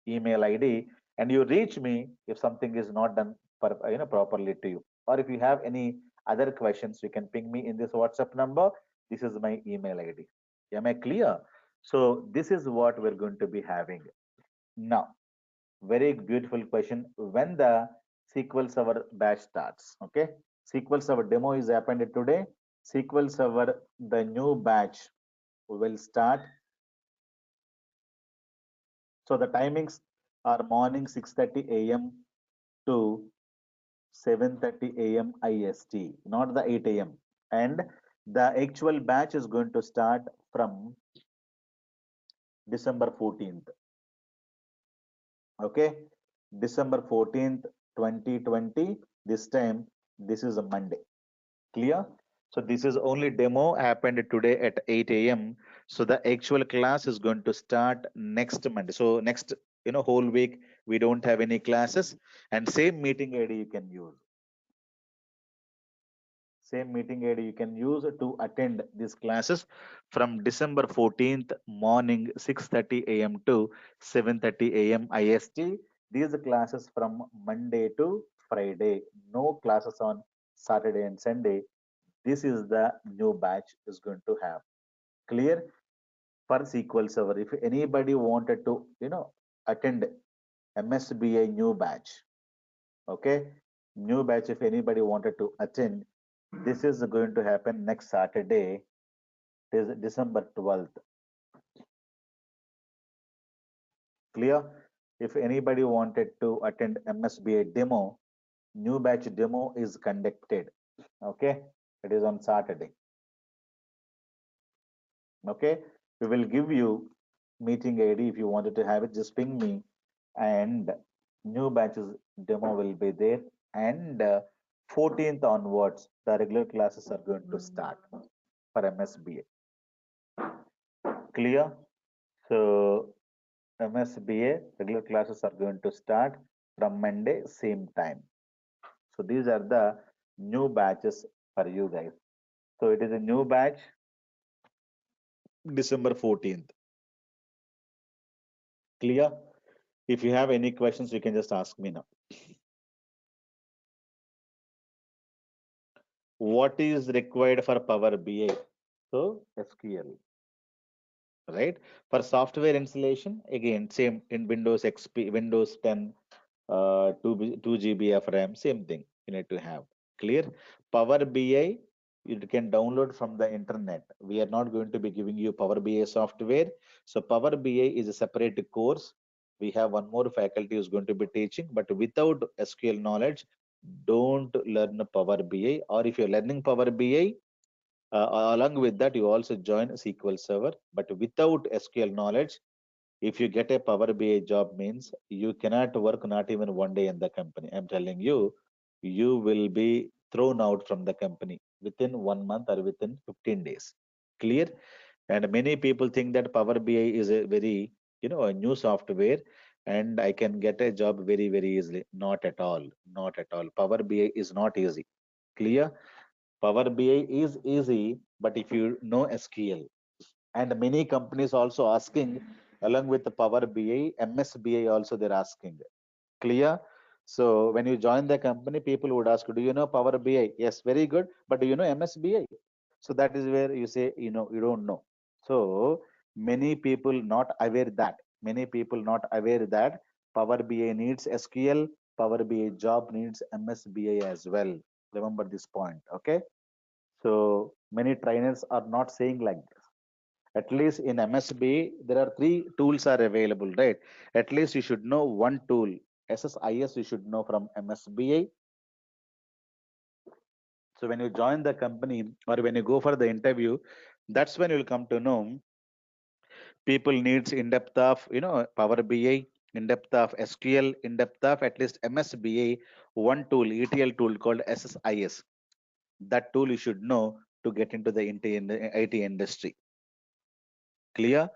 email ID, and you reach me if something is not done properly to you, or if you have any other questions, you can ping me in this WhatsApp number. This is my email ID. Am I clear? So this is what we're going to be having now. Very beautiful question. When the SQL Server batch starts? Okay, SQL Server demo is happened today. SQL Server, the new batch will start. So the timings are morning 6:30 a.m. to 7:30 a.m. IST, not the 8 a.m. And the actual batch is going to start from December 14th. Okay, December 14th, 2020. This time, this is a Monday. Clear? So this is only demo happened today at 8 a.m. So the actual class is going to start next Monday. So next, whole week we don't have any classes, and same meeting ID you can use. Same meeting ID you can use to attend these classes from December 14th morning 6:30 a.m. to 7:30 a.m. IST. These classes from Monday to Friday. No classes on Saturday and Sunday. This is the new batch is going to have. Clear? For SQL Server. If anybody wanted to, attend MSBA new batch, okay, new batch, if anybody wanted to attend, this is going to happen next Saturday, is December 12th. Clear? If anybody wanted to attend MSBA demo, new batch demo is conducted. Okay, it is on Saturday. Okay, we will give you meeting ID. If you wanted to have it, just ping me, and new batches demo will be there. And 14th onwards, the regular classes are going to start for MSBA. Clear? So MSBA regular classes are going to start from Monday same time. So these are the new batches for you guys. So it is a new batch, December 14th. Clear? If you have any questions, you can just ask me now. What is required for Power BI? So SQL, right? For software installation, again, same in Windows XP, Windows 10, 2 GB of RAM, same thing you need to have. Clear? Power BI, you can download from the internet. We are not going to be giving you Power BI software. So Power BI is a separate course. We have one more faculty who's going to be teaching, but without SQL knowledge, don't learn Power BI. Or if you're learning Power BI, along with that, you also join SQL Server. But without SQL knowledge, if you get a Power BI job, means you cannot work not even one day in the company. I'm telling you, you will be thrown out from the company within 1 month or within 15 days. Clear? And many people think that Power BI is a very, a new software and I can get a job very, very easily. Not at all. Not at all. Power BI is not easy. Clear? Power BI is easy, but if you know SQL, and many companies also asking along with the Power BI, MSBI also they're asking. Clear? So when you join the company, people would ask, do you know Power BI? Yes, very good. But do you know MSBI? So that is where you say, you don't know. So many people not aware that. Many people not aware that Power BI needs SQL, Power BI job needs MSBI as well. Remember this point, okay? So many trainers are not saying like this. At least in MSB, there are three tools are available, right? At least you should know one tool. SSIS you should know from MSBA. So when you join the company or when you go for the interview, that's when you'll come to know people needs in depth of Power BI, in depth of SQL, in depth of at least MSBA, one tool, ETL tool called SSIS. That tool you should know to get into the IT industry. Clear?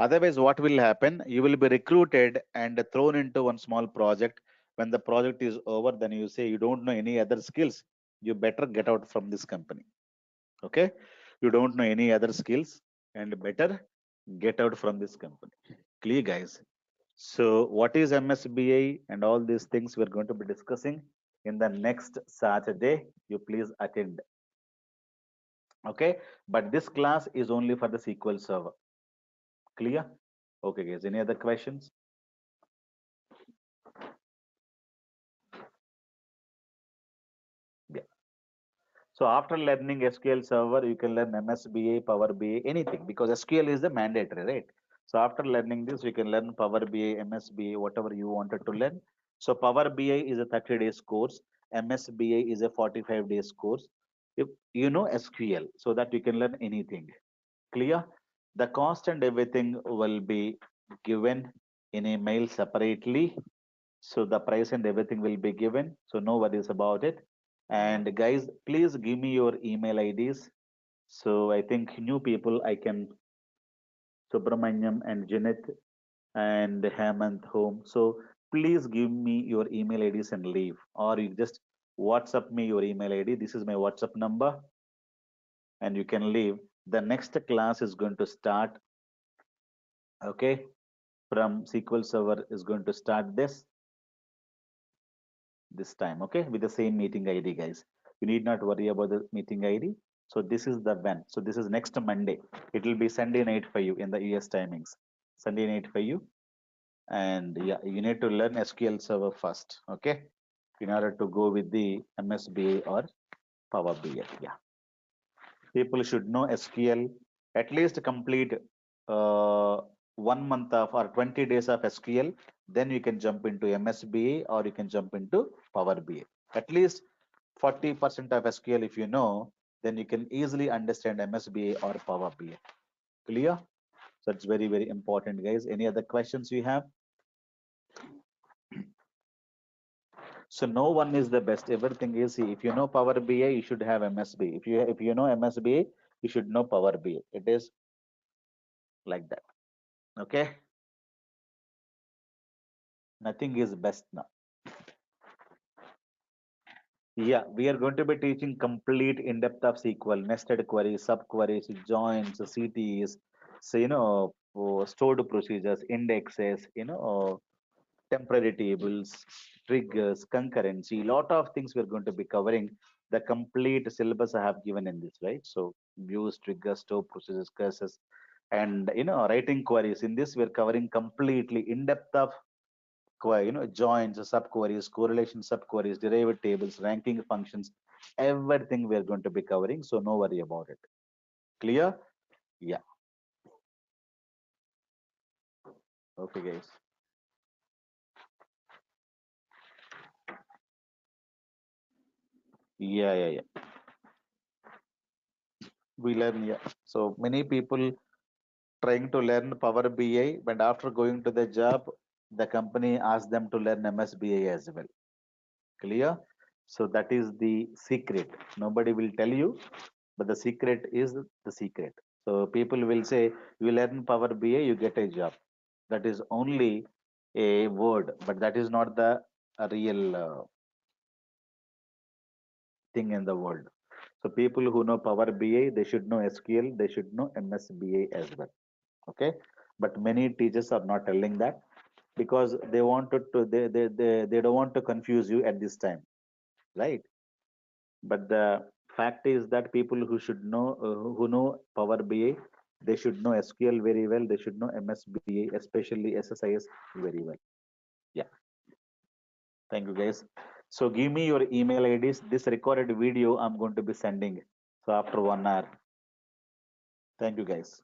Otherwise, what will happen? You will be recruited and thrown into one small project. When the project is over, then you say you don't know any other skills. You better get out from this company. Okay? You don't know any other skills and better get out from this company. Clear, guys? So, what is MSBA and all these things we're going to be discussing in the next Saturday? You please attend. Okay? But this class is only for the SQL Server. Clear? Okay, guys. Any other questions? Yeah. So after learning SQL Server, you can learn MSBA, Power BI, anything, because SQL is the mandatory, right? So after learning this, you can learn Power BI, MSBA, whatever you wanted to learn. So Power BI is a 30 days course. MSBA is a 45 days course. If you know SQL, so that you can learn anything. Clear? The cost and everything will be given in a mail separately. So the price and everything will be given. So no worries about it. And guys, please give me your email IDs. So I think new people I can Subramanyam and Janet and Hemant home. So please give me your email IDs and leave, or you just WhatsApp me your email ID. This is my WhatsApp number, and you can leave. The next class is going to start. Okay, from SQL Server is going to start this time, okay, with the same meeting ID, guys. You need not worry about the meeting ID. So this is the when. So this is next Monday. It will be Sunday night for you in the US timings. Sunday night for you. And yeah, you need to learn SQL Server first, okay, in order to go with the MSBA or Power BI. Yeah, people should know SQL, at least complete 1 month of or 20 days of SQL. Then you can jump into MSBA or you can jump into Power BI. At least 40% of SQL, if you know, then you can easily understand MSBA or Power BI. Clear? So it's very, very important, guys. Any other questions you have? So no one is the best. Everything is, if you know Power BI, you should have MSBA. If you know MSBA, you should know Power BI. It is like that. Okay. Nothing is best now. Yeah, we are going to be teaching complete in-depth of SQL, nested queries, subqueries, joins, CTs, so stored procedures, indexes, temporary tables, triggers, concurrency, lot of things we're going to be covering. The complete syllabus I have given in this, right? So views, triggers, store procedures, curses, and writing queries. In this, we're covering completely in-depth of joins, subqueries, correlation subqueries, derived tables, ranking functions, everything we're going to be covering. So no worry about it. Clear? Yeah. Okay, guys. Yeah. We learn, yeah. So many people trying to learn Power BI, but after going to the job, the company asks them to learn MSBA as well. Clear? So that is the secret. Nobody will tell you, but the secret is the secret. So people will say, you learn Power BI, you get a job. That is only a word, but that is not the real thing in the world. So people who know Power BI, they should know SQL, they should know MSBA as well. Okay, but many teachers are not telling that because they wanted to they don't want to confuse you at this time, right? But the fact is that people who should know who know Power BI, they should know SQL very well, they should know MSBA, especially SSIS, very well. Yeah, thank you, guys. So give me your email IDs. This recorded video I'm going to be sending, so after 1 hour. Thank you, guys.